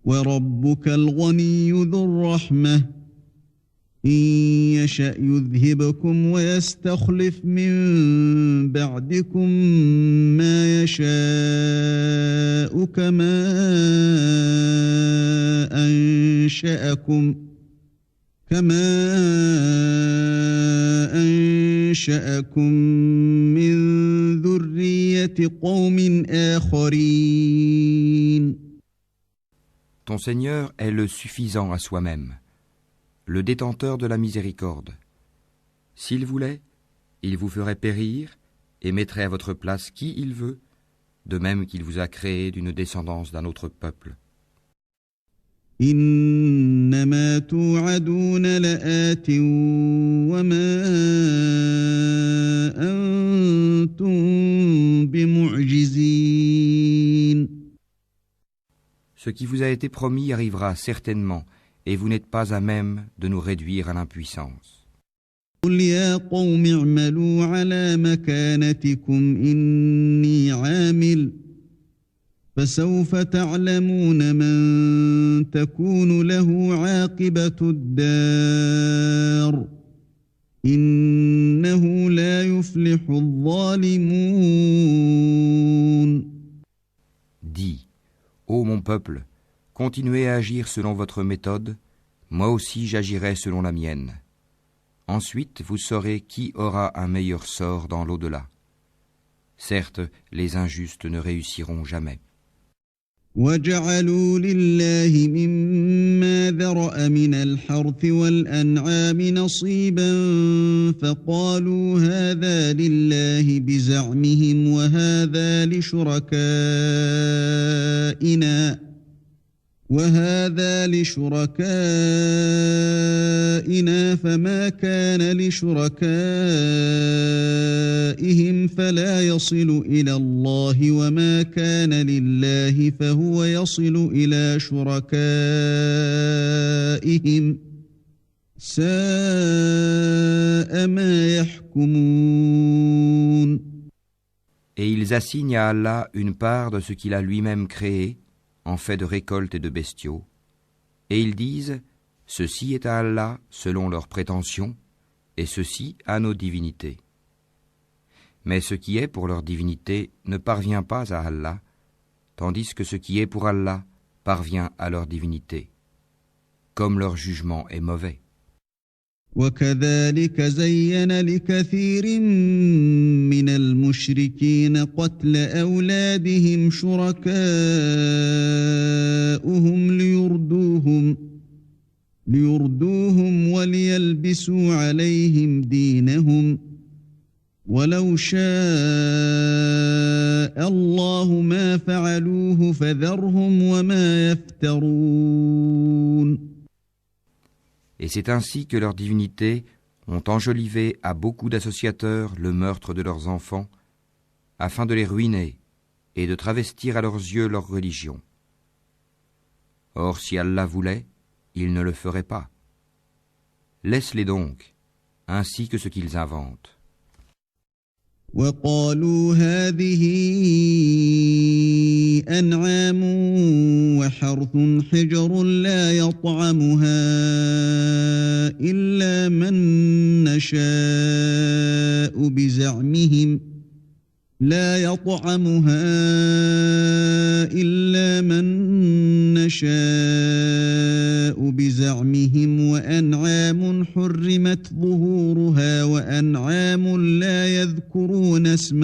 B: وَرَبُّكَ الْغَنِيُّ ذُو الرَّحْمَةِ إِن يَشَأْ يُذْهِبْكُمْ وَيَسْتَخْلِفْ مِن بَعْدِكُم مَّا يَشَاءُ كَمَا أَنشَأَكُم مِّن ذُرِّيَّةِ قَوْمٍ آخَرِينَ.
C: Ton Seigneur est le suffisant à soi-même, le détenteur de la miséricorde. S'il voulait, il vous ferait périr et mettrait à votre place qui il veut, de même qu'il vous a créé d'une descendance d'un autre peuple.
B: إنما توعدون لآت وما أنتم بمعجزين.
C: Ce qui vous a été promis arrivera certainement, et vous n'êtes pas à même de nous réduire à l'impuissance.
B: قل يا قوم اعملوا على مكانتكم إني عامل فسوف تعلمون من تكون له عاقبة الدار إنه لا يفلح الظالمون.
C: Dis, ô mon peuple, continuez à agir selon votre méthode, moi aussi j'agirai selon la mienne. Ensuite, vous saurez qui aura un meilleur sort dans l'au-delà. Certes, les injustes ne réussiront jamais.
B: وَجَعَلُوا لِلَّهِ مِمَّا ذَرَأَ مِنَ الْحَرْثِ وَالْأَنْعَامِ نَصِيبًا فَقَالُوا هَذَا لِلَّهِ بِزَعْمِهِمْ وَهَذَا لِشُرَكَائِنَا فَمَا كَانَ لِشُرَكَائِهِمْ فَلَا يَصِلُ إِلَى اللَّهِ وَمَا كَانَ لِلَّهِ فَهُوَ يَصِلُ إِلَى شُرَكَائِهِمْ سَاءَ مَا يَحْكُمُونَ.
C: Et ils assignent à Allah une part de ce qu'il a lui-même créé, en fait de récoltes et de bestiaux, et ils disent, ceci est à Allah selon leurs prétentions, et ceci à nos divinités. Mais ce qui est pour leur divinité ne parvient pas à Allah, tandis que ce qui est pour Allah parvient à leur divinité, comme leur jugement est mauvais.
B: وكذلك زين لكثير من المشركين قتل أولادهم شركاؤهم ليردوهم وليلبسوا عليهم دينهم ولو شاء الله ما فعلوه فذرهم وما يفترون.
C: Et c'est ainsi que leurs divinités ont enjolivé à beaucoup d'associateurs le meurtre de leurs enfants, afin de les ruiner et de travestir à leurs yeux leur religion. Or, si Allah voulait, il ne le ferait pas. Laisse-les donc, ainsi que ce qu'ils inventent.
B: وقالوا هذه أنعام وحرث حجر لا يطعمها إلا من نشاء بزعمهم وأنعام حرمت ظهورها وأنعام لا يذكرون اسم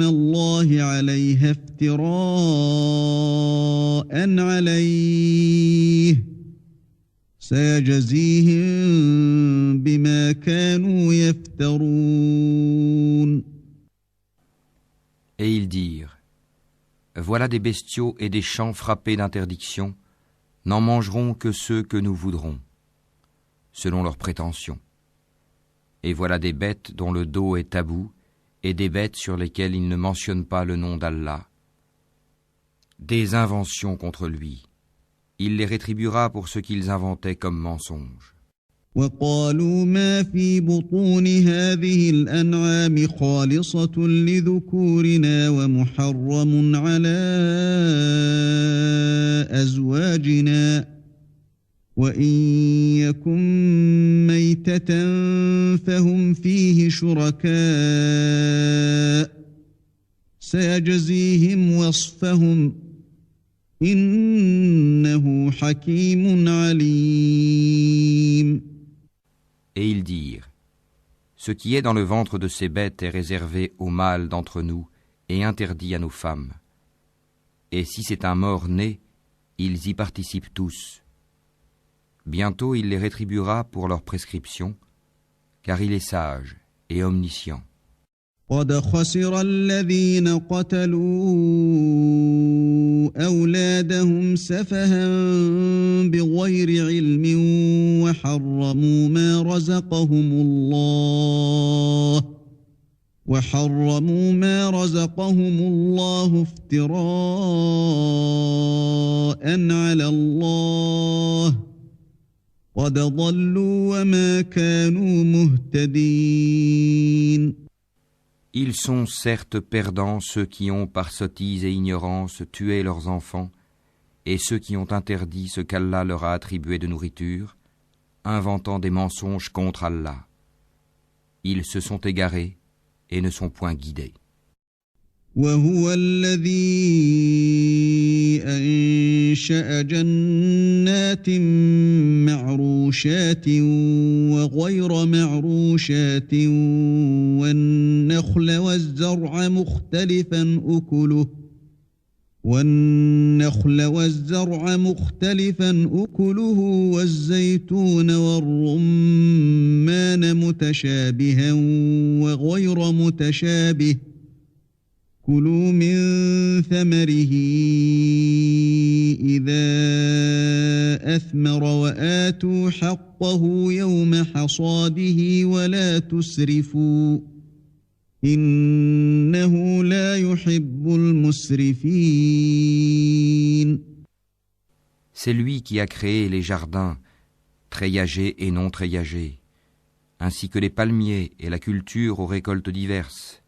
B: الله عليها افتراء عليه سيجزيهم بما كانوا يفترون.
C: Et ils dirent, voilà des bestiaux et des champs frappés d'interdiction, n'en mangeront que ceux que nous voudrons, selon leurs prétentions. Et voilà des bêtes dont le dos est tabou, et des bêtes sur lesquelles ils ne mentionnent pas le nom d'Allah. Des inventions contre lui. Il les rétribuera pour ce qu'ils inventaient comme mensonges.
B: وقالوا ما في بطون هذه الأنعام خالصة لذكورنا ومحرم على أزواجنا وإن يكن ميتة فهم فيه شركاء سيجزيهم وصفهم إنه حكيم عليم.
C: Et ils dirent, ce qui est dans le ventre de ces bêtes est réservé aux mâles d'entre nous et interdit à nos femmes. Et si c'est un mort-né, ils y participent tous. Bientôt il les rétribuera pour leurs prescriptions, car il est sage et omniscient.
B: قد خسر الذين قتلوا أولادهم سفها بغير علم وحرموا ما رزقهم الله افتراء على الله قد ضلوا وما كانوا مهتدين.
C: Ils sont certes perdants ceux qui ont par sottise et ignorance tué leurs enfants, et ceux qui ont interdit ce qu'Allah leur a attribué de nourriture, inventant des mensonges contre Allah. Ils se sont égarés et ne sont point guidés.
B: وهو الذي أنشأ جنات معروشات وغير معروشات والنخل والزرع مختلفا أكله والزيتون والرمان متشابها وغير متشابه كلوا من ثمره إذا أثمر وآتوا حقه يوم حصاده ولا تسرفوا إنه لا يحب المسرفين.
C: C'est lui qui a créé les jardins, treillagés et non treillagés, ainsi que les palmiers et la culture aux récoltes diverses,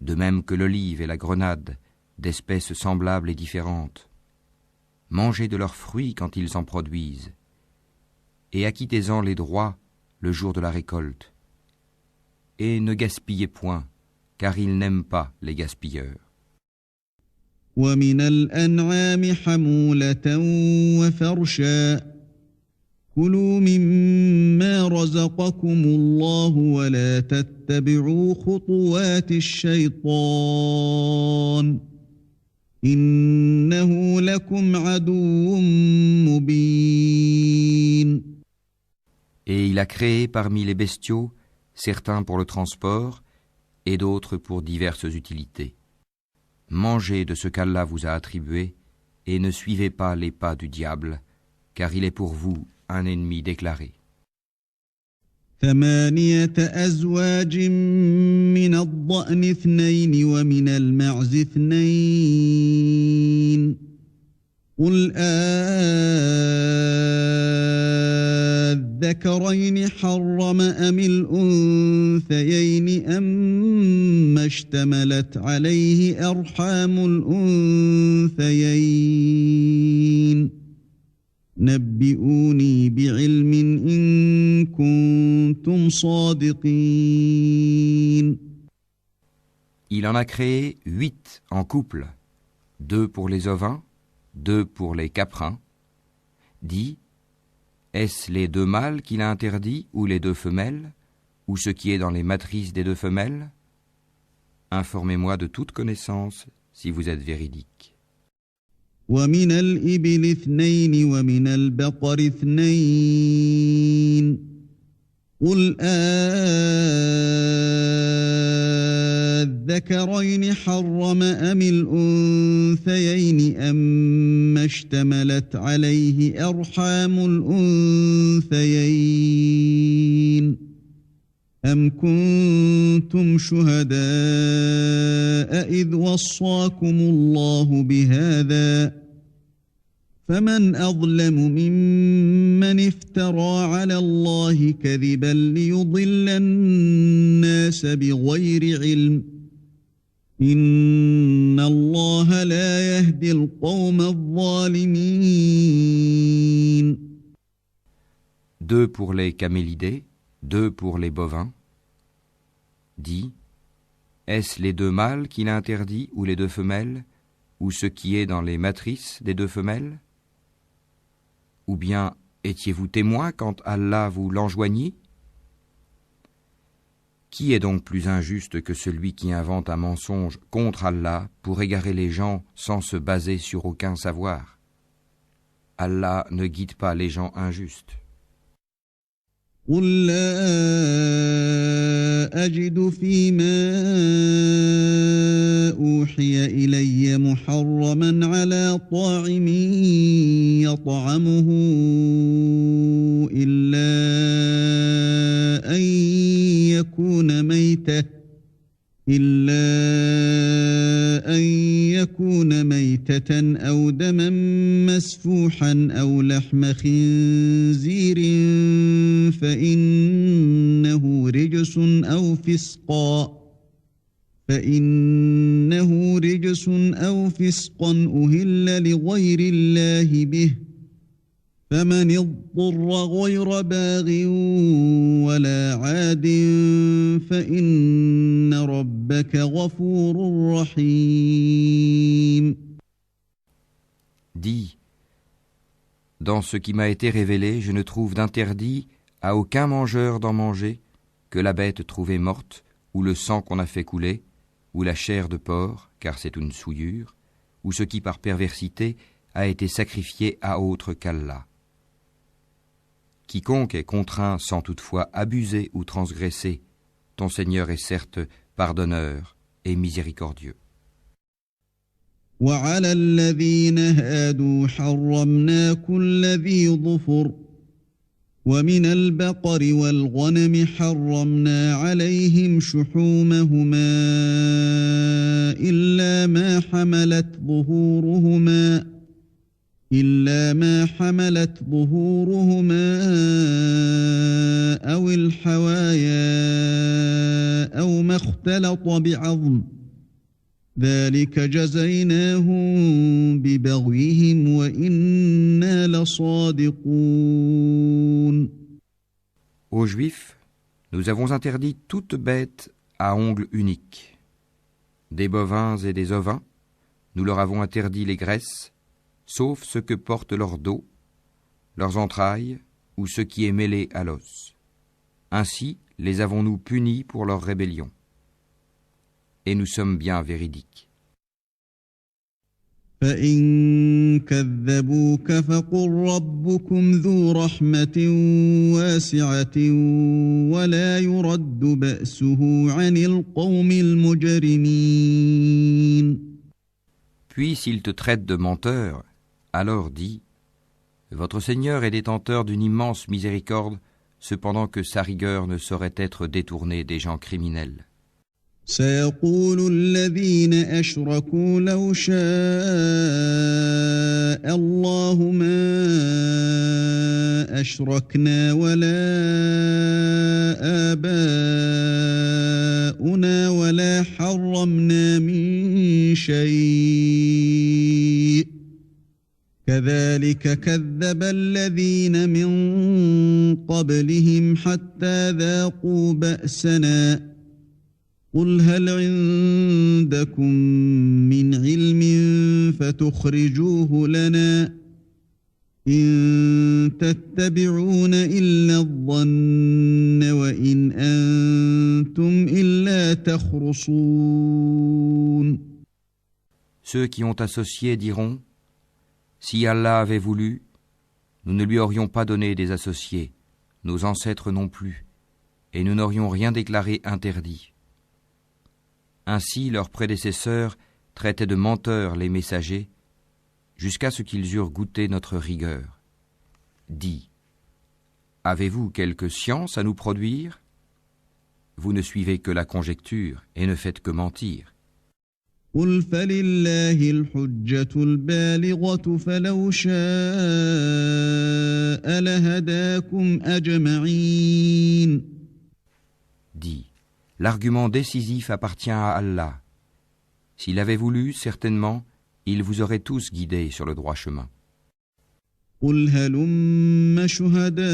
C: de même que l'olive et la grenade, d'espèces semblables et différentes. Mangez de leurs fruits quand ils en produisent, et acquittez-en les droits le jour de la récolte. Et ne gaspillez point, car il n'aime pas les gaspilleurs.
B: ومن الأنعام حمولة وفرشا كلوا مما رزقكم الله ولا تتبعوا خطوات الشيطان إنه لكم عدو مبين.
C: Et il a créé parmi les bestiaux certains pour le transport et d'autres pour diverses utilités. Mangez de ce qu'Allah vous a attribué et ne suivez pas les pas du diable, car il est pour vous un ennemi déclaré.
B: 8 أزواج من الضأن 2 ومن المعز 2 قل الذكرين حرم أم الأنثيين أما اشتملت عليه أرحام الأنثيين نبئوني بعلم إن كنتم صادقين.
C: Il en a créé 8 en couple, 2 pour les ovins, 2 pour les caprins. Dis, est-ce les 2 mâles qu'il a interdits ou les 2 femelles, ou ce qui est dans les matrices des 2 femelles? Informez-moi de toute connaissance si vous êtes véridique.
B: ومن الإبل 2 ومن البقر 2 قل الذكرين حرم أم الأنثيين أما اشتملت عليه أرحام الأنثيين أم كنتم شهداء إذ وصاكم الله بهذا فمن أظلم ممن افترى على الله كذبا ليضل الناس بغير علم إن الله لا يهدي القوم الظالمين.
C: 2 pour les camélidés, 2 pour les bovins. Dis, est-ce les 2 mâles qu'il a interdits ou les 2 femelles, ou ce qui est dans les matrices des 2 femelles? Ou bien étiez-vous témoin quand Allah vous l'enjoignit? Qui est donc plus injuste que celui qui invente un mensonge contre Allah pour égarer les gens sans se baser sur aucun savoir? Allah ne guide pas les gens injustes.
B: قل لا أجد فيما أوحي إلي محرما على طاعم يطعمه إلا أن يكون ميتة أو دما مسفوحا أو لحم خنزير فإنه رجس أو فسقا أهل لغير الله به فمن اضطر غير باغ ولا عاد فإن ربك غفور رحيم.
C: Dis, dans ce qui m'a été révélé, je ne trouve d'interdit à aucun mangeur d'en manger que la bête trouvée morte, ou le sang qu'on a fait couler, ou la chair de porc, car c'est une souillure, ou ce qui par perversité a été sacrifié à autre qu'Allah. Quiconque est contraint sans toutefois abuser ou transgresser, ton Seigneur est certes pardonneur et miséricordieux.
B: وعلى الذين هادوا حرمنا كل ذي ظفر ومن البقر والغنم حرمنا عليهم شحومهما إلا ما حملت ظهورهما أو الحوايا أو ما اختلط بعظم ذلك جزيناهم ببغيهم وإنا لصادقون.
C: Aux Juifs, nous avons interdit toute bête à ongles uniques, des bovins et des ovins, nous leur avons interdit les graisses, sauf ce que porte leur dos, leurs entrailles ou ce qui est mêlé à l'os. Ainsi les avons-nous punis pour leur rébellion. Et nous sommes bien véridiques.
B: فإن كذبوك فقل ربكم ذو رحمة واسعة ولا يرد بأسه عن القوم المجرمين.
C: Puis s'ils te traitent de menteur, alors dis, votre Seigneur est détenteur d'une immense miséricorde, cependant que sa rigueur ne saurait être détournée des gens criminels.
B: سيقول الذين أشركوا لو شاء الله ما أشركنا ولا آباؤنا ولا حرمنا من شيء كذلك كذب الذين من قبلهم حتى ذاقوا بأسنا قل هل عندكم من علم فتخرجوه لنا إن تتبعون إلا الظن وإن أنتم إلا تخرصون.
C: Ceux qui ont associé diront, si Allah avait voulu, nous ne lui aurions pas donné des associés, nos ancêtres non plus, et nous n'aurions rien déclaré interdit. Ainsi leurs prédécesseurs traitaient de menteurs les messagers, jusqu'à ce qu'ils eurent goûté notre rigueur. Dis, avez-vous quelque science à nous produire ? Vous ne suivez que la conjecture et ne faites que mentir.
B: قل فلله الحجة البالغة فلو شاء لهداكم أجمعين.
C: Dis, l'argument décisif appartient à Allah. S'il avait voulu, certainement, il vous aurait tous guidés sur le droit chemin.
B: قل هلم شهداءكم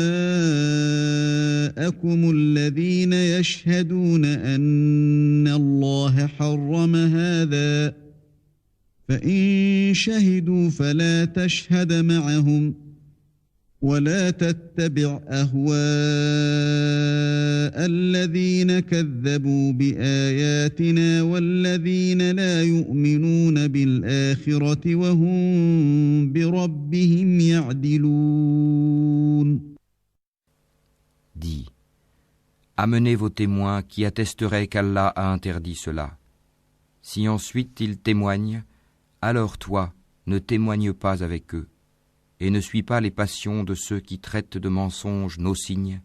B: الذين يشهدون أن الله حرم هذا فإن شهدوا فلا تشهد معهم ولا تتبع أهواء الذين كذبوا بآياتنا والذين لا يؤمنون بالآخرة وهم بربهم يعدلون.
C: Dis, amenez vos témoins qui attesteraient qu'Allah a interdit cela. Si ensuite ils témoignent, alors toi, ne témoigne pas avec eux. Et ne suis pas les passions de ceux qui traitent de mensonges nos signes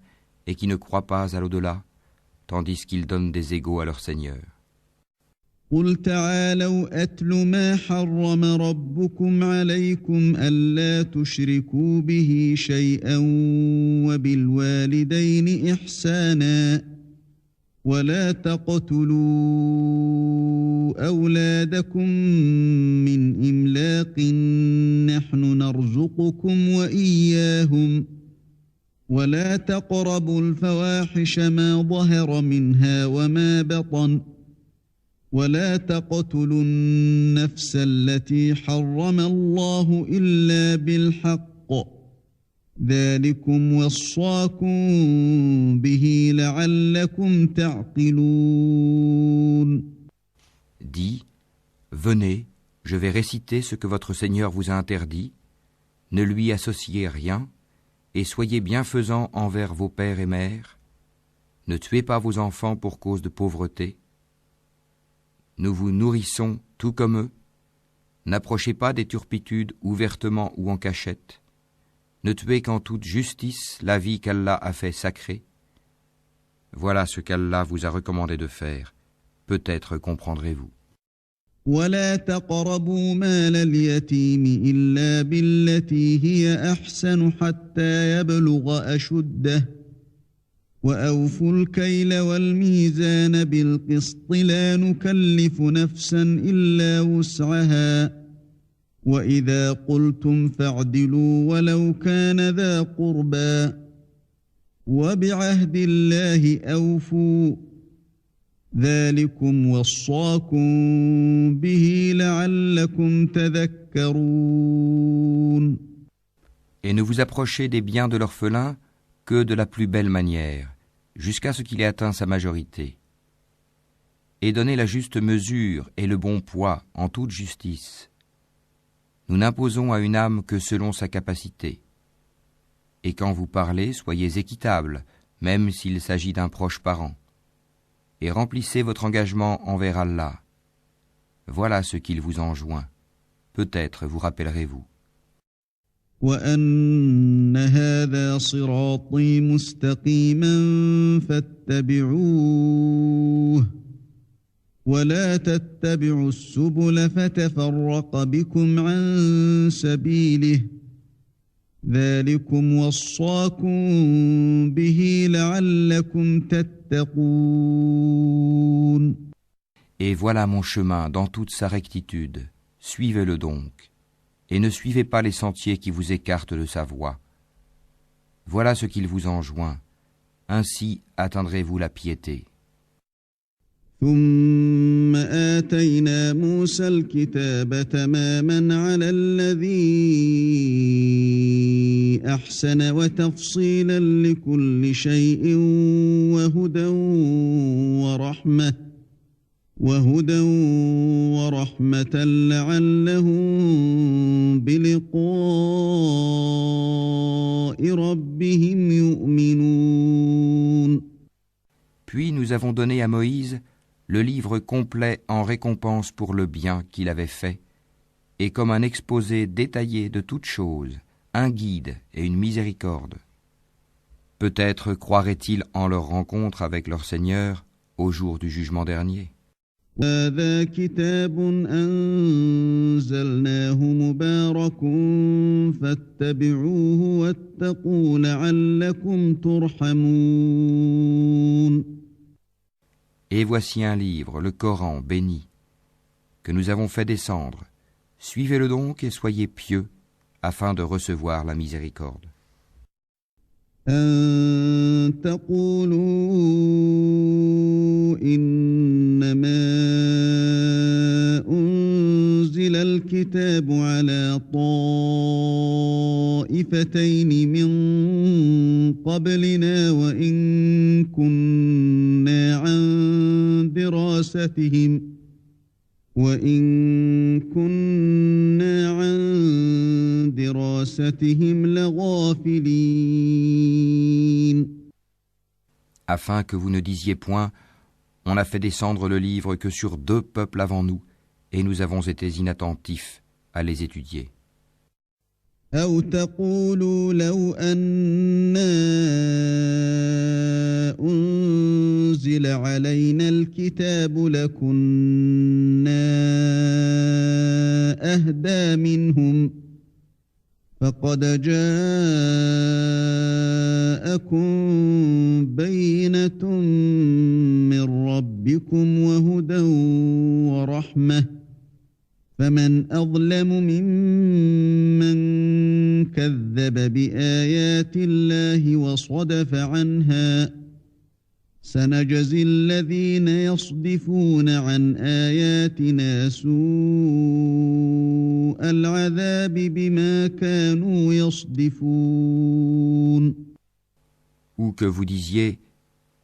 C: et qui ne croient pas à l'au-delà, tandis qu'ils donnent des égaux à leur Seigneur.
B: قل تعالوا أتل ما حرم ربكم عليكم ألا تشركوا به شيئا وبالوالدين إحسانا ولا تقتلوا أولادكم من إملاق نحن نرزقكم وإياهم ولا تقربوا الفواحش ما ظهر منها وما بطن ولا تقتلوا النفس التي حرم الله إلا بالحق ذلكم وصاكم به لعلكم تعقلون.
C: Dis, venez, je vais réciter ce que votre Seigneur vous a interdit, ne lui associez rien, et soyez bienfaisants envers vos pères et mères, ne tuez pas vos enfants pour cause de pauvreté, nous vous nourrissons tout comme eux, n'approchez pas des turpitudes ouvertement ou en cachette, ne tuez qu'en toute justice la vie qu'Allah a fait sacrée. Voilà ce qu'Allah vous a recommandé de faire, peut-être comprendrez-vous.
B: ولا تقربوا مال اليتيم إلا بالتي هي أحسن حتى يبلغ أشده وأوفوا الكيل والميزان بالقسط لا نكلف نفسا إلا وسعها وإذا قلتم فاعدلوا ولو كان ذا قربى وبعهد الله أوفوا ذلكم وصاكم به لعلكم تذكرون.
C: Et ne vous approchez des biens de l'orphelin que de la plus belle manière, jusqu'à ce qu'il ait atteint sa majorité. Et donnez la juste mesure et le bon poids en toute justice. Nous n'imposons à une âme que selon sa capacité. Et quand vous parlez, soyez équitable, même s'il s'agit d'un proche parent. Et remplissez votre engagement envers Allah. Voilà ce qu'il vous enjoint. Peut-être vous rappellerez-vous.
B: وأن هذا صراطي مستقيما فاتبعوه ولا تتبعوا السبل فتفرق بكم عن سبيله ذلكم وصاكم به لعلكم تتقون.
C: Et voilà mon chemin dans toute sa rectitude. Suivez-le donc. Et ne suivez pas les sentiers qui vous écartent de sa voie. Voilà ce qu'il vous enjoint. Ainsi atteindrez-vous la piété.
B: ثم آتينا موسى الكتاب تماما على الذي أحسن وتفصيلا لكل شيء وهدى ورحمة لعلهم بلقاء ربهم يؤمنون.
C: Puis nous avons donné à Moïse le livre complet en récompense pour le bien qu'il avait fait, et comme un exposé détaillé de toutes choses, un guide et une miséricorde. Peut-être croiraient-ils en leur rencontre avec leur Seigneur au jour du jugement dernier.
B: هذا كتاب أنزلناه مبارك فاتبعوه واتقوا لعلكم ترحمون.
C: Et voici un livre, le Coran béni, que nous avons fait descendre. Suivez-le donc et soyez pieux, afin de recevoir la miséricorde.
B: أن تقولوا إنما أنزل الكتاب على طائفتين من قبلنا وإن كنا عن دراستهم لغافلين.
C: Afin que vous ne disiez point, on a fait descendre le livre que sur 2 peuples avant nous, et nous avons été inattentifs à les étudier.
B: أو تقولوا لو أنا أنزل علينا الكتاب لكنا أهدى منهم فقد جاءكم بينة من ربكم وهدى ورحمة فمن أظلم ممن كذب بآيات الله وصدف عنها سنجزي الذين يصدفون عن آياتنا سوء العذاب بما كانوا يصدفون.
C: Ou que vous disiez,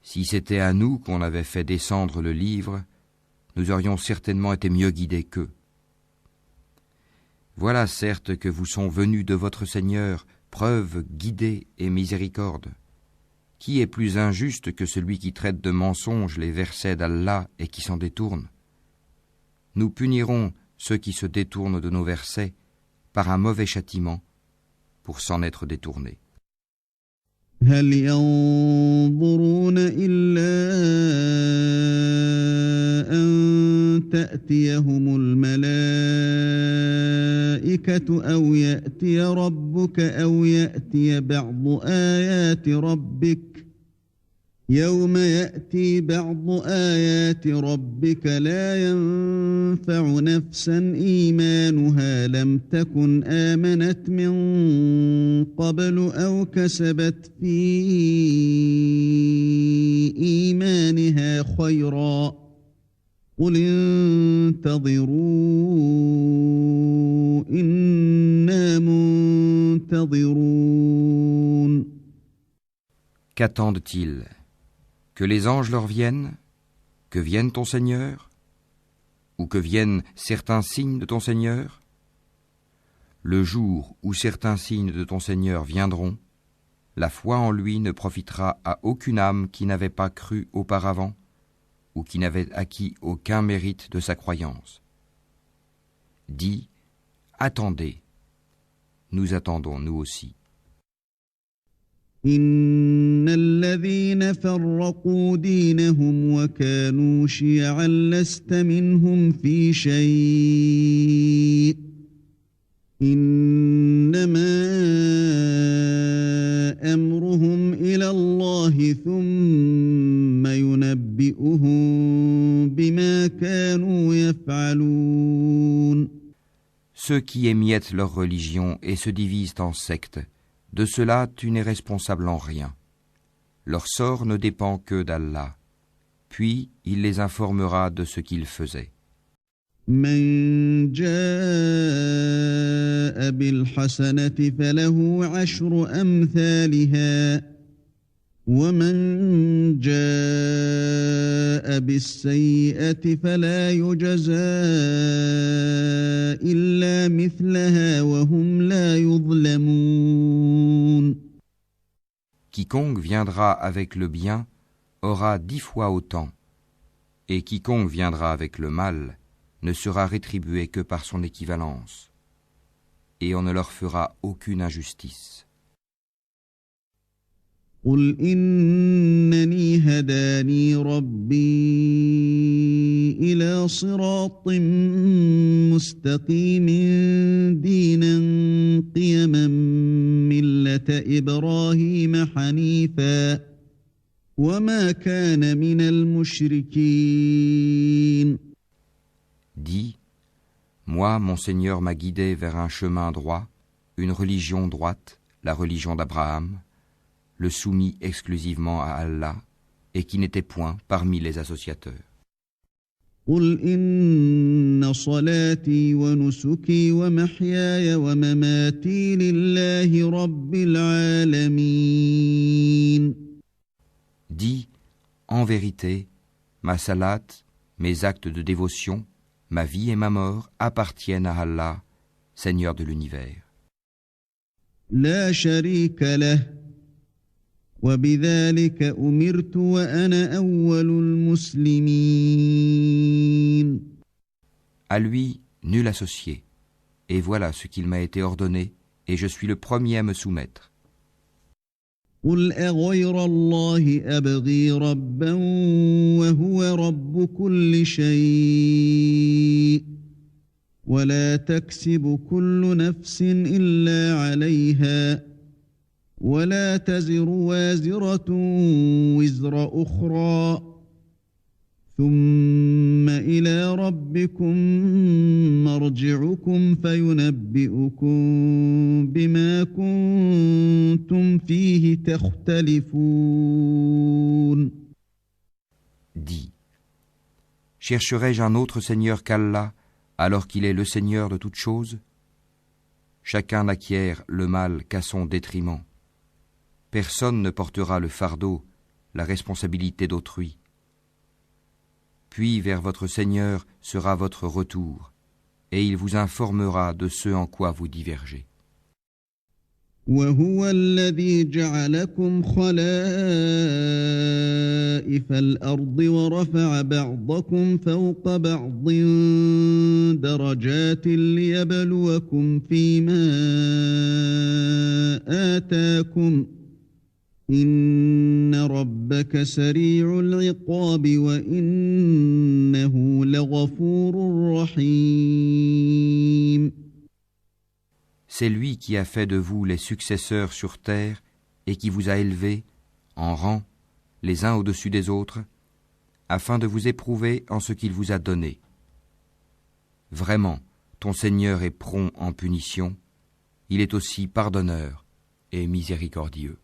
C: si c'était à nous qu'on avait fait descendre le livre, nous aurions certainement été mieux guidés qu'eux. Voilà certes que vous sont venus de votre Seigneur preuve, guidée et miséricorde. Qui est plus injuste que celui qui traite de mensonges les versets d'Allah et qui s'en détourne? Nous punirons ceux qui se détournent de nos versets par un mauvais châtiment pour s'en être détournés.
B: هل ينظرون إلا أن تأتيهم الملائكة أو يأتي ربك أو يأتي بعض آيات ربك يوم يأتي بعض آيات ربك لا ينفع نفسا إيمانها لم تكن آمنت من قبل أو كسبت في إيمانها خيرا قل انتظروا إنا منتظرون.
C: Qu'attendent-ils? Que les anges leur viennent? Que vienne ton Seigneur? Ou que viennent certains signes de ton Seigneur? Le jour où certains signes de ton Seigneur viendront, la foi en lui ne profitera à aucune âme qui n'avait pas cru auparavant ou qui n'avait acquis aucun mérite de sa croyance. Dis, attendez, nous attendons nous aussi.
B: إن الذين فرقوا دينهم وكانوا شيعا لست منهم في شيء إنما أمرهم إلى الله ثم ينبئهم بما كانوا يفعلون.
C: Ceux qui émiettent leur religion et se divisent en sectes, de cela tu n'es responsable en rien. Leur sort ne dépend que d'Allah. Puis il les informera de ce qu'ils faisaient.
B: من جاء بالحسنة فله عشر أمثالها ومن جاء بالسيئة فلا يجزى إلا مثلها وهم لا يظلمون.
C: Quiconque viendra avec le bien aura 10 fois autant, et quiconque viendra avec le mal ne sera rétribué que par son équivalence, et on ne leur fera aucune injustice.
B: قل إنني هداني ربي إلى صراط مستقيم دينا قيما ملة إبراهيم حنيفا وما كان من المشركين.
C: Dis, moi, mon Seigneur m'a guidé vers un chemin droit, une religion droite, la religion d'Abraham, le soumis exclusivement à Allah, et qui n'était point parmi les associateurs.
B: قل إن صلاتي ونسكي ومحياي ومماتي لله رب العالمين.
C: Dis, en vérité, ma salat, mes actes de dévotion, ma vie et ma mort appartiennent à Allah, Seigneur de l'univers.
B: لا شريك له وبذلك أمرت وأنا أول المسلمين.
C: À lui, nul associé. Et voilà ce qu'il m'a été ordonné, et je suis le premier à me soumettre.
B: قل أغير الله أبغي ربا وهو رب كل شيء ولا تكسب كل نفس إلا عليها ولا تزر وازرة وزر أخرى ثم إلى ربكم مرجعكم فينبئكم بما كنتم فيه تختلفون.
C: Dis, chercherai-je un autre Seigneur qu'Allah, alors qu'il est le Seigneur de toutes choses? Chacun n'acquiert le mal qu'à son détriment. Personne ne portera le fardeau, la responsabilité d'autrui. Puis vers votre Seigneur sera votre retour, et il vous informera de ce en quoi vous divergez.
B: وهو الذي جعلكم خلائف الأرض ورفع بعضكم فوق بعض درجات ليبلوكم فيما آتاكم إن ربك سريع العقاب وإنه لغفور رحيم.
C: C'est lui qui a fait de vous les successeurs sur terre et qui vous a élevés, en rang, les uns au-dessus des autres, afin de vous éprouver en ce qu'il vous a donné. Vraiment, ton Seigneur est prompt en punition, il est aussi pardonneur et miséricordieux.